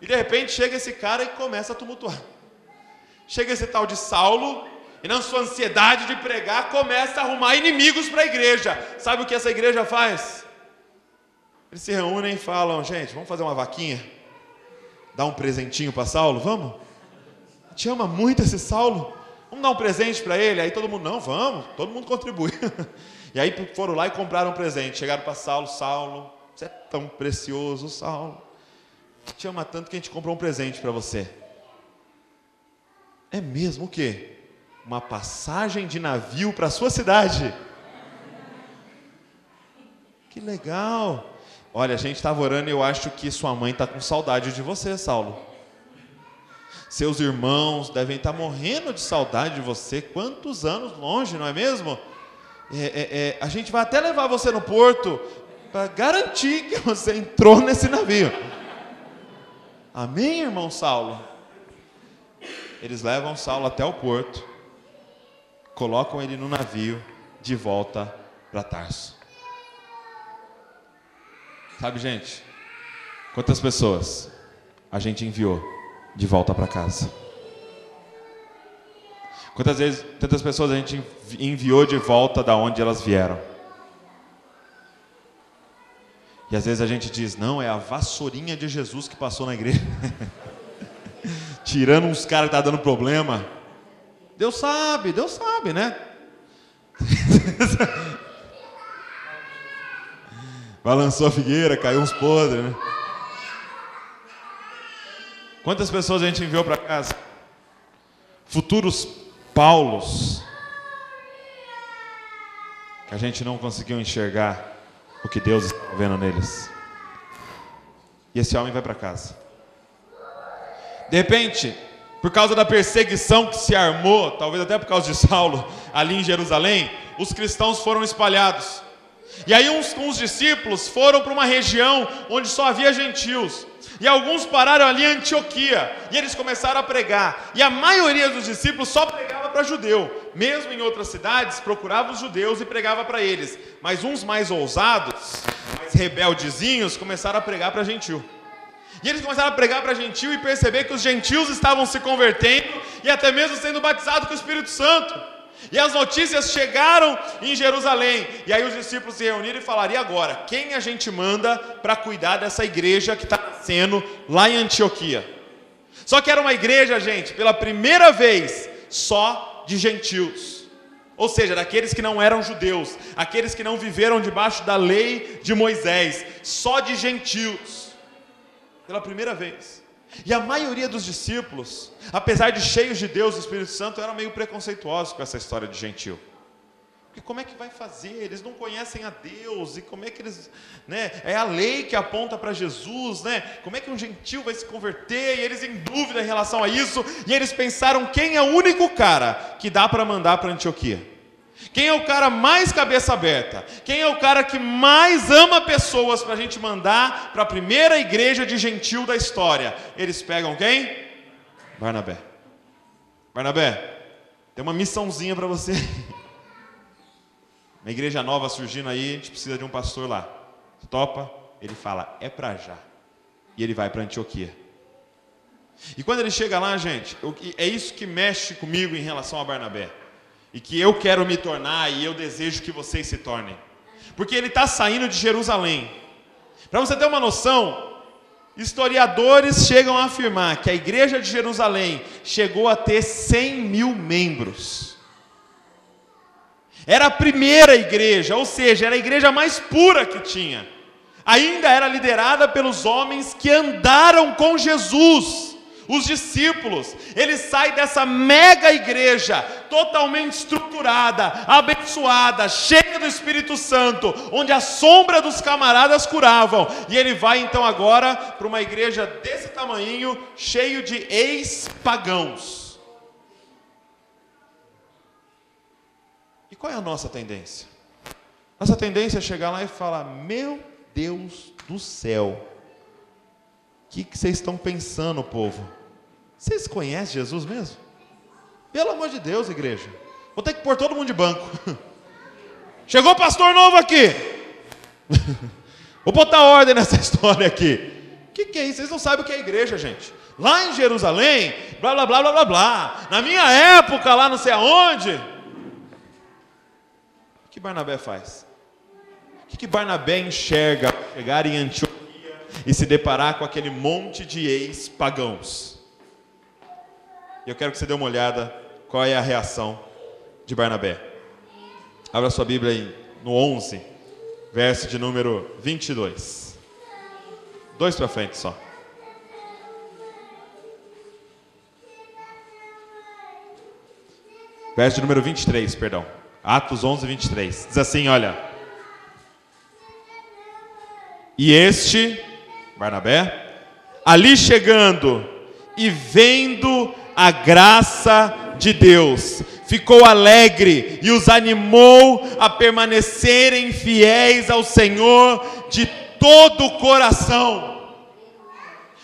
Speaker 1: E de repente chega esse cara e começa a tumultuar. Chega esse tal de Saulo, e na sua ansiedade de pregar, começa a arrumar inimigos para a igreja. Sabe o que essa igreja faz? Eles se reúnem e falam: gente, vamos fazer uma vaquinha? Dar um presentinho para Saulo? Vamos? A gente ama muito esse Saulo. Vamos dar um presente para ele? Aí todo mundo: não, vamos. Todo mundo contribui. E aí foram lá e compraram um presente. Chegaram para Saulo: Saulo, você é tão precioso, Saulo. Te ama tanto que a gente comprou um presente para você. É mesmo o quê? Uma passagem de navio para a sua cidade. Que legal. Olha, a gente estava orando e eu acho que sua mãe está com saudade de você, Saulo. Seus irmãos devem estar morrendo de saudade de você. Quantos anos longe, não é mesmo? A gente vai até levar você no porto para garantir que você entrou nesse navio. Amém, irmão Saulo? Eles levam Saulo até o porto, colocam ele no navio de volta para Tarso. Sabe, gente, quantas pessoas a gente enviou de volta para casa? Tantas pessoas a gente enviou de volta da onde elas vieram? E às vezes a gente diz: não, é a vassourinha de Jesus que passou na igreja. Tirando uns caras que tá dando problema. Deus sabe, né? Balançou a figueira, caiu uns podres, né? Quantas pessoas a gente enviou para casa? Futuros Paulos, que a gente não conseguiu enxergar o que Deus está vendo neles. E esse homem vai para casa. De repente, por causa da perseguição que se armou, talvez até por causa de Saulo, ali em Jerusalém, os cristãos foram espalhados. E aí uns discípulos foram para uma região onde só havia gentios. E alguns pararam ali em Antioquia. E eles começaram a pregar. E a maioria dos discípulos só pregava para judeu. Mesmo em outras cidades, procurava os judeus e pregava para eles. Mas uns mais ousados, mais rebeldezinhos, começaram a pregar para gentil. E eles começaram a pregar para gentil e perceber que os gentios estavam se convertendo e até mesmo sendo batizados com o Espírito Santo. E as notícias chegaram em Jerusalém. E aí os discípulos se reuniram e falaram: e agora? Quem a gente manda para cuidar dessa igreja que está nascendo lá em Antioquia? Só que era uma igreja, gente, pela primeira vez, só de gentios. Ou seja, daqueles que não eram judeus, aqueles que não viveram debaixo da lei de Moisés, só de gentios. pela primeira vez. E a maioria dos discípulos, apesar de cheios de Deus e do Espírito Santo, eram meio preconceituosos com essa história de gentil. Porque como é que vai fazer? Eles não conhecem a Deus, e como é que eles, né? É a lei que aponta para Jesus, né? Como é que um gentil vai se converter? E eles em dúvida em relação a isso, e eles pensaram: quem é o único cara que dá para mandar para Antioquia? Quem é o cara mais cabeça aberta? Quem é o cara que mais ama pessoas para a gente mandar para a primeira igreja de gentil da história? Eles pegam quem? Barnabé. Barnabé, tem uma missãozinha para você. Uma igreja nova surgindo aí, a gente precisa de um pastor lá. Topa? Ele fala: é para já. E ele vai para Antioquia. E quando ele chega lá, gente, é isso que mexe comigo em relação a Barnabé. E que eu quero me tornar, e eu desejo que vocês se tornem. Porque ele está saindo de Jerusalém. Para você ter uma noção, historiadores chegam a afirmar que a igreja de Jerusalém chegou a ter 100 mil membros. Era a primeira igreja, ou seja, era a igreja mais pura que tinha. Ainda era liderada pelos homens que andaram com Jesus. Os discípulos, eles saem dessa mega igreja, totalmente estruturada, abençoada, cheia do Espírito Santo, onde a sombra dos camaradas curavam, e ele vai então agora para uma igreja desse tamanho, cheio de ex-pagãos. E qual é a nossa tendência? Nossa tendência é chegar lá e falar: meu Deus do céu, o que vocês estão pensando, povo? Vocês conhecem Jesus mesmo? Pelo amor de Deus, igreja. Vou ter que pôr todo mundo de banco. Chegou pastor novo aqui. Vou botar ordem nessa história aqui. O que é isso? Vocês não sabem o que é igreja, gente. Lá em Jerusalém, blá, blá, blá, blá, blá, blá. Na minha época, lá não sei aonde. O que Barnabé faz? O que Barnabé enxerga ao chegar em Antioquia e se deparar com aquele monte de ex-pagãos? E eu quero que você dê uma olhada qual é a reação de Barnabé. Abra sua Bíblia aí no 11, verso de número 22. 2 para frente só. Verso de número 23, perdão. Atos 11, 23. Diz assim, olha: e este, Barnabé, ali chegando e vendo a graça de Deus, ficou alegre e os animou a permanecerem fiéis ao Senhor de todo o coração.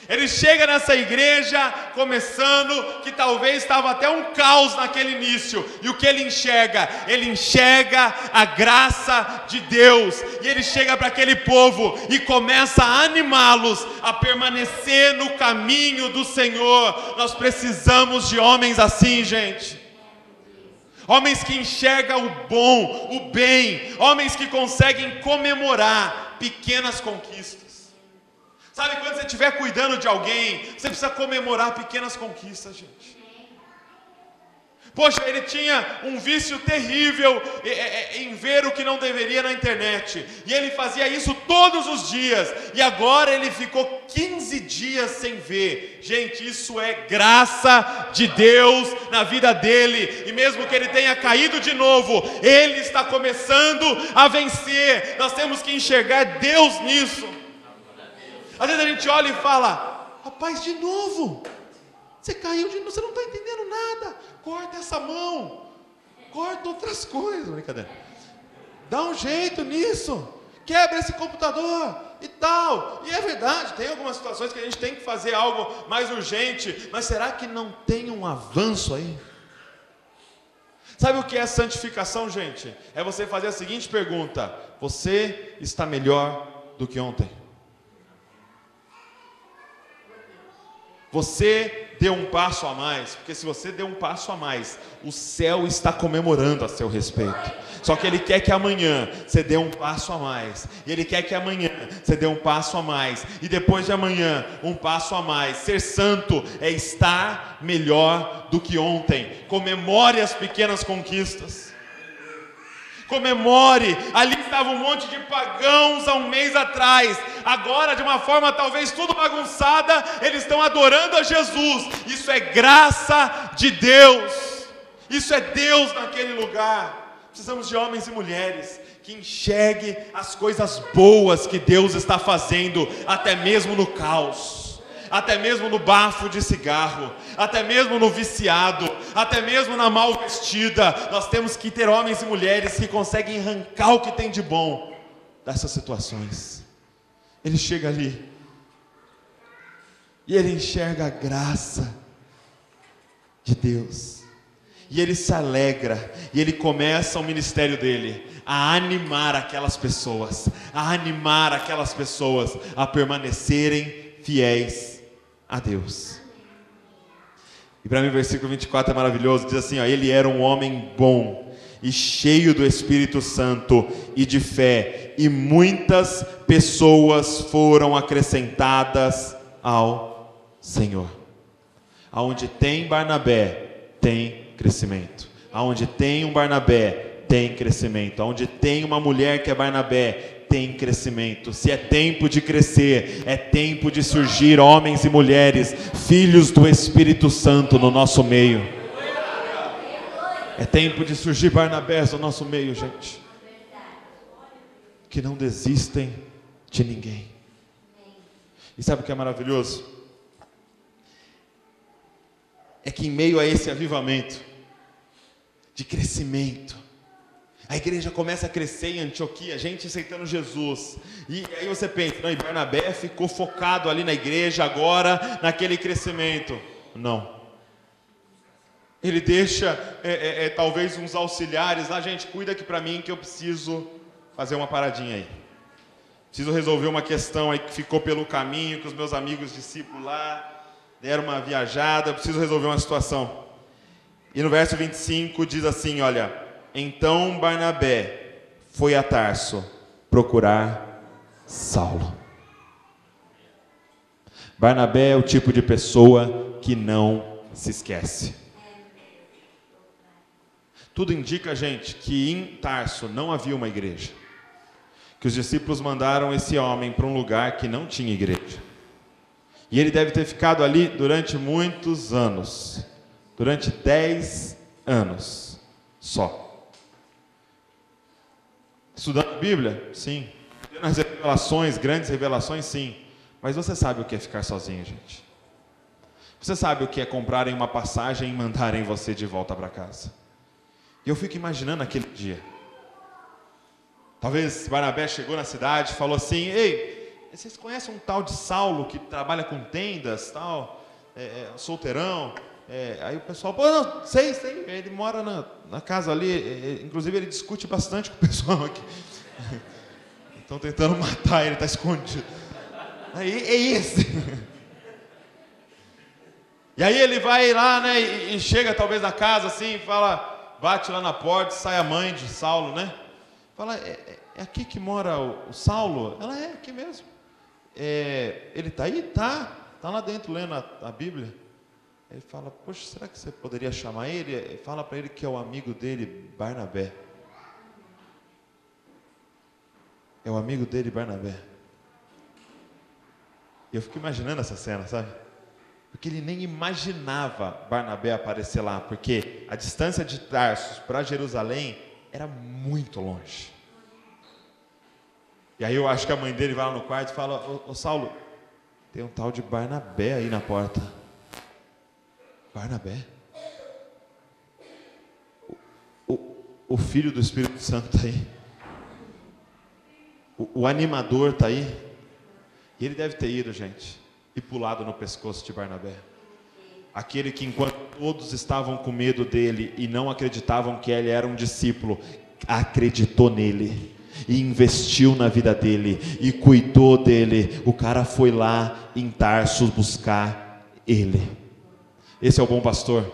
Speaker 1: Ele chega nessa igreja, começando, que talvez estava até um caos naquele início, e o que ele enxerga? Ele enxerga a graça de Deus, e ele chega para aquele povo e começa a animá-los a permanecer no caminho do Senhor. Nós precisamos de homens assim, gente. Homens que enxergam o bom, o bem, homens que conseguem comemorar pequenas conquistas. Sabe, quando você estiver cuidando de alguém, você precisa comemorar pequenas conquistas, gente. Poxa, ele tinha um vício terrível em ver o que não deveria na internet. E ele fazia isso todos os dias. E agora ele ficou 15 dias sem ver. Gente, isso é graça de Deus na vida dele. E mesmo que ele tenha caído de novo, ele está começando a vencer. Nós temos que enxergar Deus nisso. Às vezes a gente olha e fala: rapaz, de novo, você caiu de novo, você não está entendendo nada. Corta essa mão, corta outras coisas, brincadeira. Dá um jeito nisso, quebra esse computador e tal. E é verdade, tem algumas situações que a gente tem que fazer algo mais urgente, mas será que não tem um avanço aí? Sabe o que é santificação, gente? É você fazer a seguinte pergunta: você está melhor do que ontem? Você deu um passo a mais, porque se você deu um passo a mais, o céu está comemorando a seu respeito. Só que Ele quer que amanhã você dê um passo a mais, e Ele quer que amanhã você dê um passo a mais, e depois de amanhã um passo a mais. Ser santo é estar melhor do que ontem. Comemore as pequenas conquistas. Comemore, ali estava um monte de pagãos há um mês atrás, agora de uma forma talvez tudo bagunçada, eles estão adorando a Jesus. Isso é graça de Deus, isso é Deus naquele lugar. Precisamos de homens e mulheres que enxerguem as coisas boas que Deus está fazendo, até mesmo no caos, até mesmo no bafo de cigarro, até mesmo no viciado, até mesmo na mal vestida. Nós temos que ter homens e mulheres que conseguem arrancar o que tem de bom dessas situações. Ele chega ali e ele enxerga a graça de Deus, e ele se alegra, e ele começa o ministério dele a animar aquelas pessoas, a permanecerem fiéis a Deus. E para mim o versículo 24 é maravilhoso, diz assim, ó, ele era um homem bom e cheio do Espírito Santo e de fé, e muitas pessoas foram acrescentadas ao Senhor. Aonde tem Barnabé, tem crescimento. Aonde tem um Barnabé, tem crescimento. Aonde tem uma mulher que é Barnabé, tem crescimento. Se é tempo de crescer, é tempo de surgir homens e mulheres, filhos do Espírito Santo no nosso meio. É tempo de surgir Barnabés no nosso meio, gente, que não desistem de ninguém. E sabe o que é maravilhoso? É que em meio a esse avivamento de crescimento, a igreja começa a crescer em Antioquia, gente aceitando Jesus. E aí você pensa, não, e Barnabé ficou focado ali na igreja agora, naquele crescimento. Não. Ele deixa talvez uns auxiliares lá, gente, cuida aqui para mim que eu preciso fazer uma paradinha aí. Preciso resolver uma questão aí que ficou pelo caminho, que os meus amigos discípulos lá deram uma viajada, eu preciso resolver uma situação. E no verso 25 diz assim, olha, então Barnabé foi a Tarso procurar Saulo. Barnabé é o tipo de pessoa que não se esquece. Tudo indica, gente, que em Tarso não havia uma igreja, que os discípulos mandaram esse homem para um lugar que não tinha igreja, e ele deve ter ficado ali durante muitos anos, durante 10 anos só. Estudando a Bíblia? Sim. Nas revelações, grandes revelações? Sim. Mas você sabe o que é ficar sozinho, gente? Você sabe o que é comprarem uma passagem e mandarem você de volta para casa? E eu fico imaginando aquele dia. Talvez Barnabé chegou na cidade e falou assim, ei, vocês conhecem um tal de Saulo que trabalha com tendas, tal, solteirão? Aí o pessoal, pô, não, sei, ele mora na casa ali, inclusive ele discute bastante com o pessoal aqui. Estão tentando matar ele, está escondido. Aí é esse. E aí ele vai lá, né, e chega talvez na casa assim, fala, bate lá na porta, sai a mãe de Saulo, né? Fala, é aqui que mora o Saulo? Ela é aqui mesmo. Ele está aí? Tá lá dentro lendo a Bíblia. Ele fala, poxa, será que você poderia chamar ele? Fala para ele que é o amigo dele, Barnabé. É o amigo dele, Barnabé. E eu fico imaginando essa cena, sabe? Porque ele nem imaginava Barnabé aparecer lá, porque a distância de Tarso para Jerusalém era muito longe. E aí eu acho que a mãe dele vai lá no quarto e fala, ô Saulo, tem um tal de Barnabé aí na porta. Barnabé? O filho do Espírito Santo está aí. O animador está aí. E ele deve ter ido, gente, e pulado no pescoço de Barnabé. Aquele que, enquanto todos estavam com medo dele e não acreditavam que ele era um discípulo, acreditou nele e investiu na vida dele e cuidou dele. O cara foi lá em Tarso buscar ele. Esse é o bom pastor,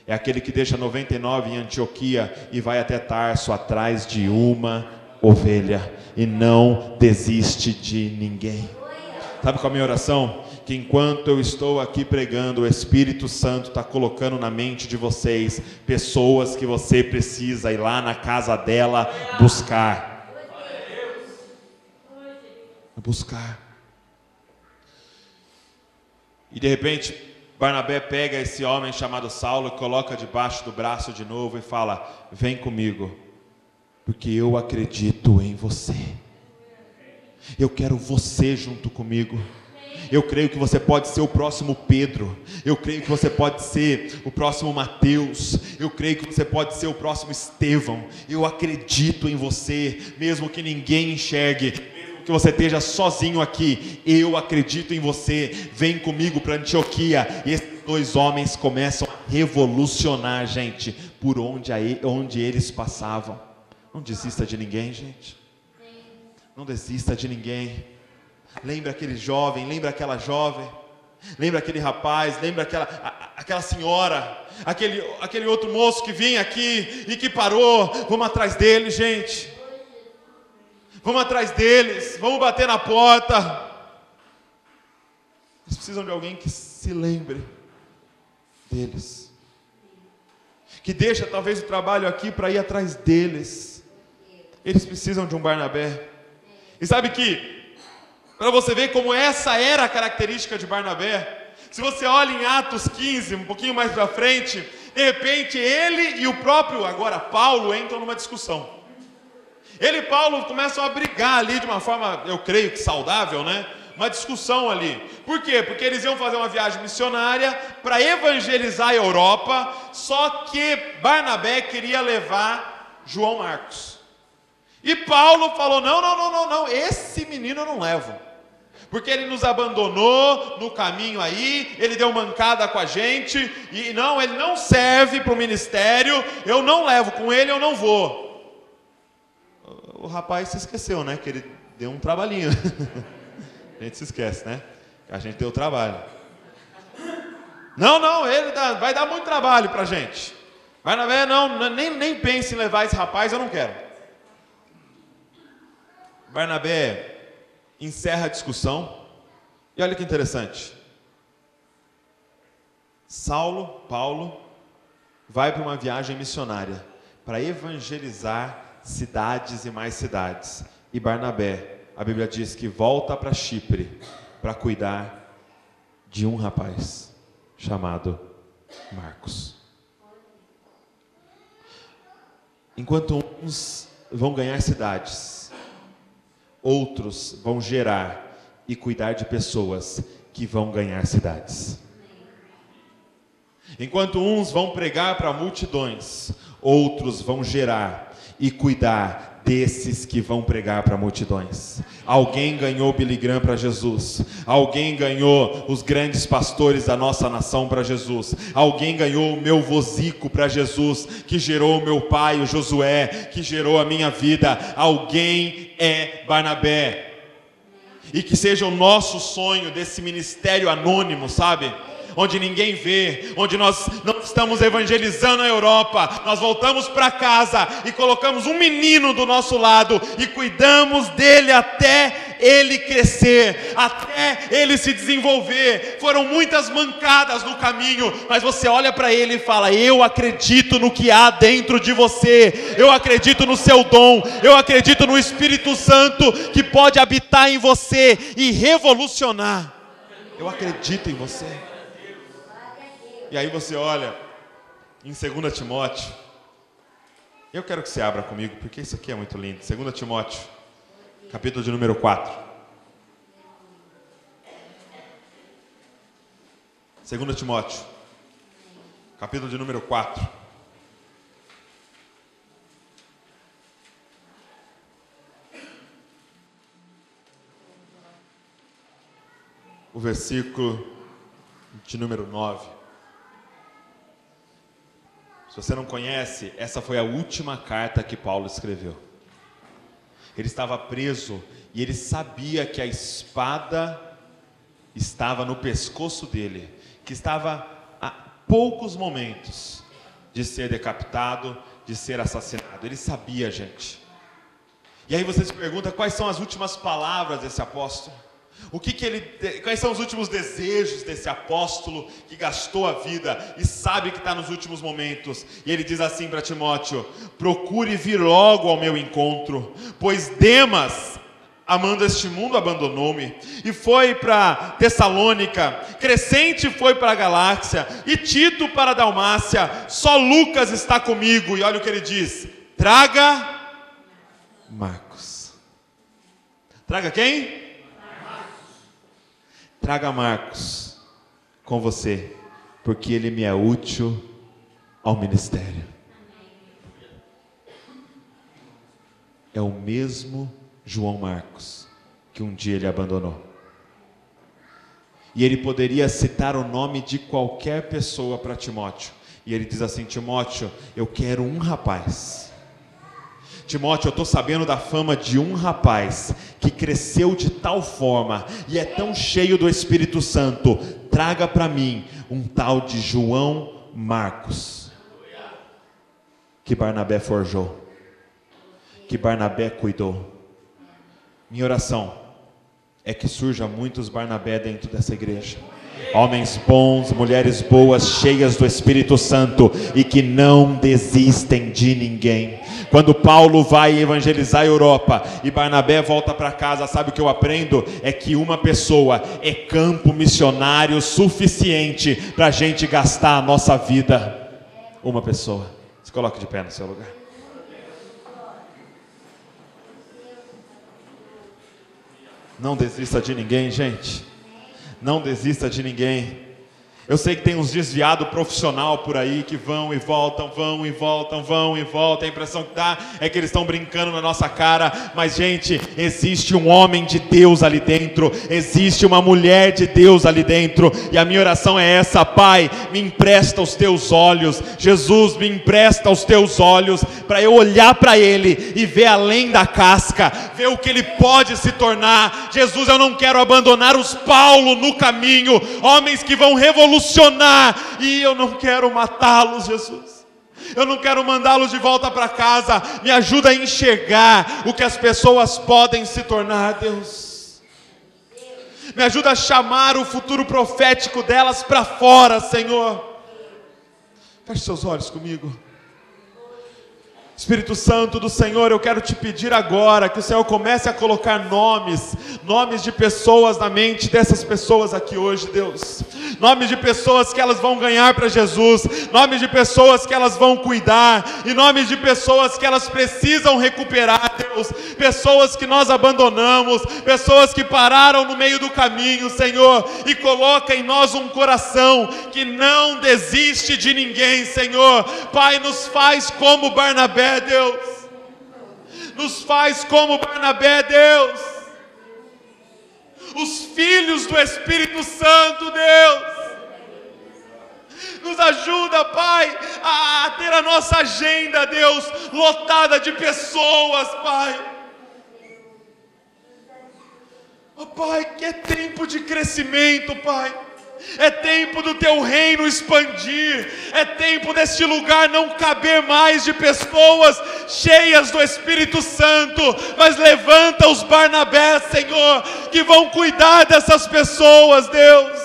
Speaker 1: é aquele que deixa 99 em Antioquia e vai até Tarso atrás de uma ovelha e não desiste de ninguém. Sabe qual é a minha oração? Porque enquanto eu estou aqui pregando, o Espírito Santo está colocando na mente de vocês pessoas que você precisa ir lá na casa dela buscar. Buscar. E de repente, Barnabé pega esse homem chamado Saulo e coloca debaixo do braço de novo e fala: vem comigo, porque eu acredito em você. Eu quero você junto comigo. Eu creio que você pode ser o próximo Pedro. Eu creio que você pode ser o próximo Mateus. Eu creio que você pode ser o próximo Estevão. Eu acredito em você, mesmo que ninguém enxergue, mesmo que você esteja sozinho aqui. Eu acredito em você. Vem comigo para Antioquia. E esses dois homens começam a revolucionar, gente, por onde eles passavam. Não desista de ninguém, gente. Não desista de ninguém. Lembra aquele jovem, lembra aquela jovem, lembra aquele rapaz, lembra aquela senhora, aquele outro moço que vinha aqui e que parou. Vamos atrás dele, gente. Vamos atrás deles, vamos bater na porta. Eles precisam de alguém que se lembre deles, que deixa talvez o trabalho aqui para ir atrás deles. Eles precisam de um Barnabé. E sabe que, para você ver como essa era a característica de Barnabé, se você olha em Atos 15, um pouquinho mais para frente, de repente ele e o próprio agora Paulo entram numa discussão. Ele e Paulo começam a brigar ali de uma forma, eu creio que saudável, né? Uma discussão ali. Por quê? Porque eles iam fazer uma viagem missionária para evangelizar a Europa, só que Barnabé queria levar João Marcos. E Paulo falou: não, esse menino eu não levo, porque ele nos abandonou no caminho aí, ele deu mancada com a gente, e não, ele não serve para o ministério, eu não levo com ele, eu não vou. O rapaz se esqueceu, né, que ele deu um trabalhinho. A gente se esquece, né, a gente deu trabalho. Não, ele vai dar muito trabalho para a gente. Barnabé, nem pense em levar esse rapaz, eu não quero. Barnabé encerra a discussão, e olha que interessante. Paulo, vai para uma viagem missionária, para evangelizar cidades e mais cidades. E Barnabé, a Bíblia diz que volta para Chipre, para cuidar de um rapaz, chamado Marcos. Enquanto uns vão ganhar cidades, outros vão gerar e cuidar de pessoas que vão ganhar cidades. Enquanto uns vão pregar para multidões, outros vão gerar e cuidar desses que vão pregar para multidões. Alguém ganhou Billy Graham para Jesus. Alguém ganhou os grandes pastores da nossa nação para Jesus. Alguém ganhou o meu vozico para Jesus, que gerou o meu pai, o Josué, que gerou a minha vida. Alguém é Barnabé. E que seja o nosso sonho desse ministério anônimo, sabe? Onde ninguém vê, onde nós não estamos evangelizando a Europa, nós voltamos para casa e colocamos um menino do nosso lado e cuidamos dele até ele crescer, até ele se desenvolver. Foram muitas mancadas no caminho, mas você olha para ele e fala: eu acredito no que há dentro de você, eu acredito no seu dom, eu acredito no Espírito Santo que pode habitar em você e revolucionar. Eu acredito em você. E aí você olha em 2 Timóteo. Eu quero que você abra comigo, porque isso aqui é muito lindo. 2 Timóteo, capítulo de número 4. 2 Timóteo, capítulo de número 4. O versículo de número 9. Se você não conhece, essa foi a última carta que Paulo escreveu. Ele estava preso e ele sabia que a espada estava no pescoço dele, que estava a poucos momentos de ser decapitado, de ser assassinado. Ele sabia, gente. E aí você se pergunta: quais são as últimas palavras desse apóstolo? Quais são os últimos desejos desse apóstolo que gastou a vida e sabe que está nos últimos momentos? E ele diz assim para Timóteo: procure vir logo ao meu encontro, pois Demas, amando este mundo, abandonou-me e foi para Tessalônica. Crescente foi para a Galácia e Tito para a Dalmácia. Só Lucas está comigo. E olha o que ele diz: traga Marcos. Traga quem? Traga Marcos com você, porque ele me é útil ao ministério. É o mesmo João Marcos que um dia ele abandonou. E ele poderia citar o nome de qualquer pessoa para Timóteo. E ele diz assim: Timóteo, eu quero um rapaz. Timóteo, eu estou sabendo da fama de um rapaz que cresceu de tal forma e é tão cheio do Espírito Santo. Traga para mim um tal de João Marcos, que Barnabé forjou, que Barnabé cuidou. Minha oração é que surja muitos Barnabé dentro dessa igreja. Homens bons, mulheres boas, cheias do Espírito Santo e que não desistem de ninguém. Quando Paulo vai evangelizar a Europa e Barnabé volta para casa, sabe o que eu aprendo? É que uma pessoa é campo missionário suficiente para a gente gastar a nossa vida. Uma pessoa. Se coloque de pé no seu lugar. Não desista de ninguém, gente. Não desista de ninguém. Eu sei que tem uns desviados profissional por aí que vão e voltam, vão e voltam, vão e voltam. A impressão que dá é que eles estão brincando na nossa cara. Mas, gente, existe um homem de Deus ali dentro. Existe uma mulher de Deus ali dentro. E a minha oração é essa: Pai, me empresta os teus olhos. Jesus, me empresta os teus olhos para eu olhar para ele e ver além da casca, ver o que ele pode se tornar. Jesus, eu não quero abandonar os Paulo no caminho, homens que vão revolucionar, e eu não quero matá-los, Jesus. Eu não quero mandá-los de volta para casa. Me ajuda a enxergar o que as pessoas podem se tornar, Deus. Me ajuda a chamar o futuro profético delas para fora, Senhor. Feche seus olhos comigo. Espírito Santo do Senhor, eu quero te pedir agora que o Senhor comece a colocar nomes de pessoas na mente dessas pessoas aqui hoje, Deus. Nomes de pessoas que elas vão ganhar para Jesus, nomes de pessoas que elas vão cuidar, e nomes de pessoas que elas precisam recuperar, Deus. Pessoas que nós abandonamos, pessoas que pararam no meio do caminho, Senhor, e coloca em nós um coração que não desiste de ninguém, Senhor. Pai, nos faz como Barnabé, Deus. Nos faz como Barnabé, Deus. Os filhos do Espírito Santo, Deus. Nos ajuda, Pai, a ter a nossa agenda, Deus, lotada de pessoas, Pai. Oh, Pai, que é tempo de crescimento, Pai. É tempo do teu reino expandir. É tempo deste lugar não caber mais de pessoas cheias do Espírito Santo. Mas levanta os Barnabés, Senhor, que vão cuidar dessas pessoas, Deus.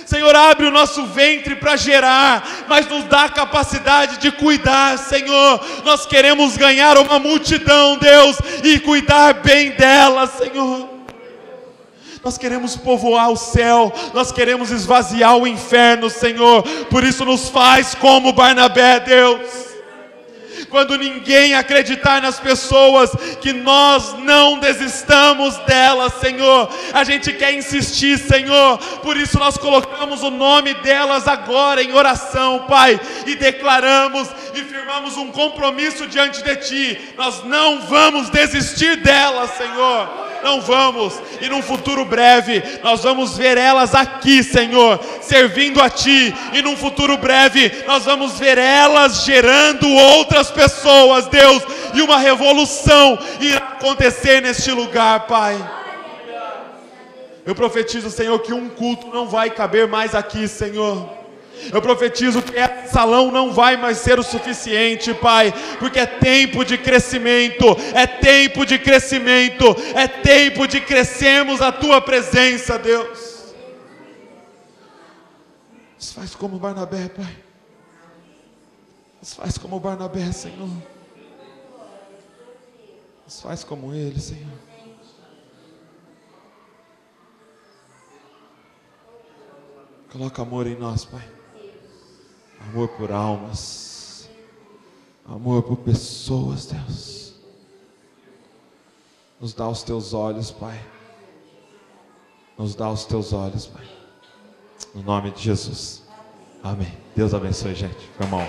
Speaker 1: Senhor, abre o nosso ventre para gerar, mas nos dá a capacidade de cuidar, Senhor. Nós queremos ganhar uma multidão, Deus, e cuidar bem dela, Senhor. Nós queremos povoar o céu, nós queremos esvaziar o inferno, Senhor. Por isso nos faz como Barnabé, Deus. Quando ninguém acreditar nas pessoas, que nós não desistamos delas, Senhor. A gente quer insistir, Senhor. Por isso nós colocamos o nome delas agora em oração, Pai, e declaramos e firmamos um compromisso diante de Ti. Nós não vamos desistir delas, Senhor. Não vamos, e num futuro breve nós vamos ver elas aqui, Senhor, servindo a Ti, e num futuro breve nós vamos ver elas gerando outras pessoas, Deus, e uma revolução irá acontecer neste lugar, Pai. Eu profetizo, Senhor, que um culto não vai caber mais aqui, Senhor. Eu profetizo que esse salão não vai mais ser o suficiente, Pai, porque é tempo de crescimento, é tempo de crescimento, é tempo de crescermos a Tua presença, Deus. Nos faz como Barnabé, Pai. Nos faz como Barnabé, Senhor. Nos faz como ele, Senhor. Coloca amor em nós, Pai. Amor por almas. Amor por pessoas, Deus. Nos dá os Teus olhos, Pai. Nos dá os Teus olhos, Pai. No nome de Jesus. Amém. Deus abençoe, gente. Foi mal.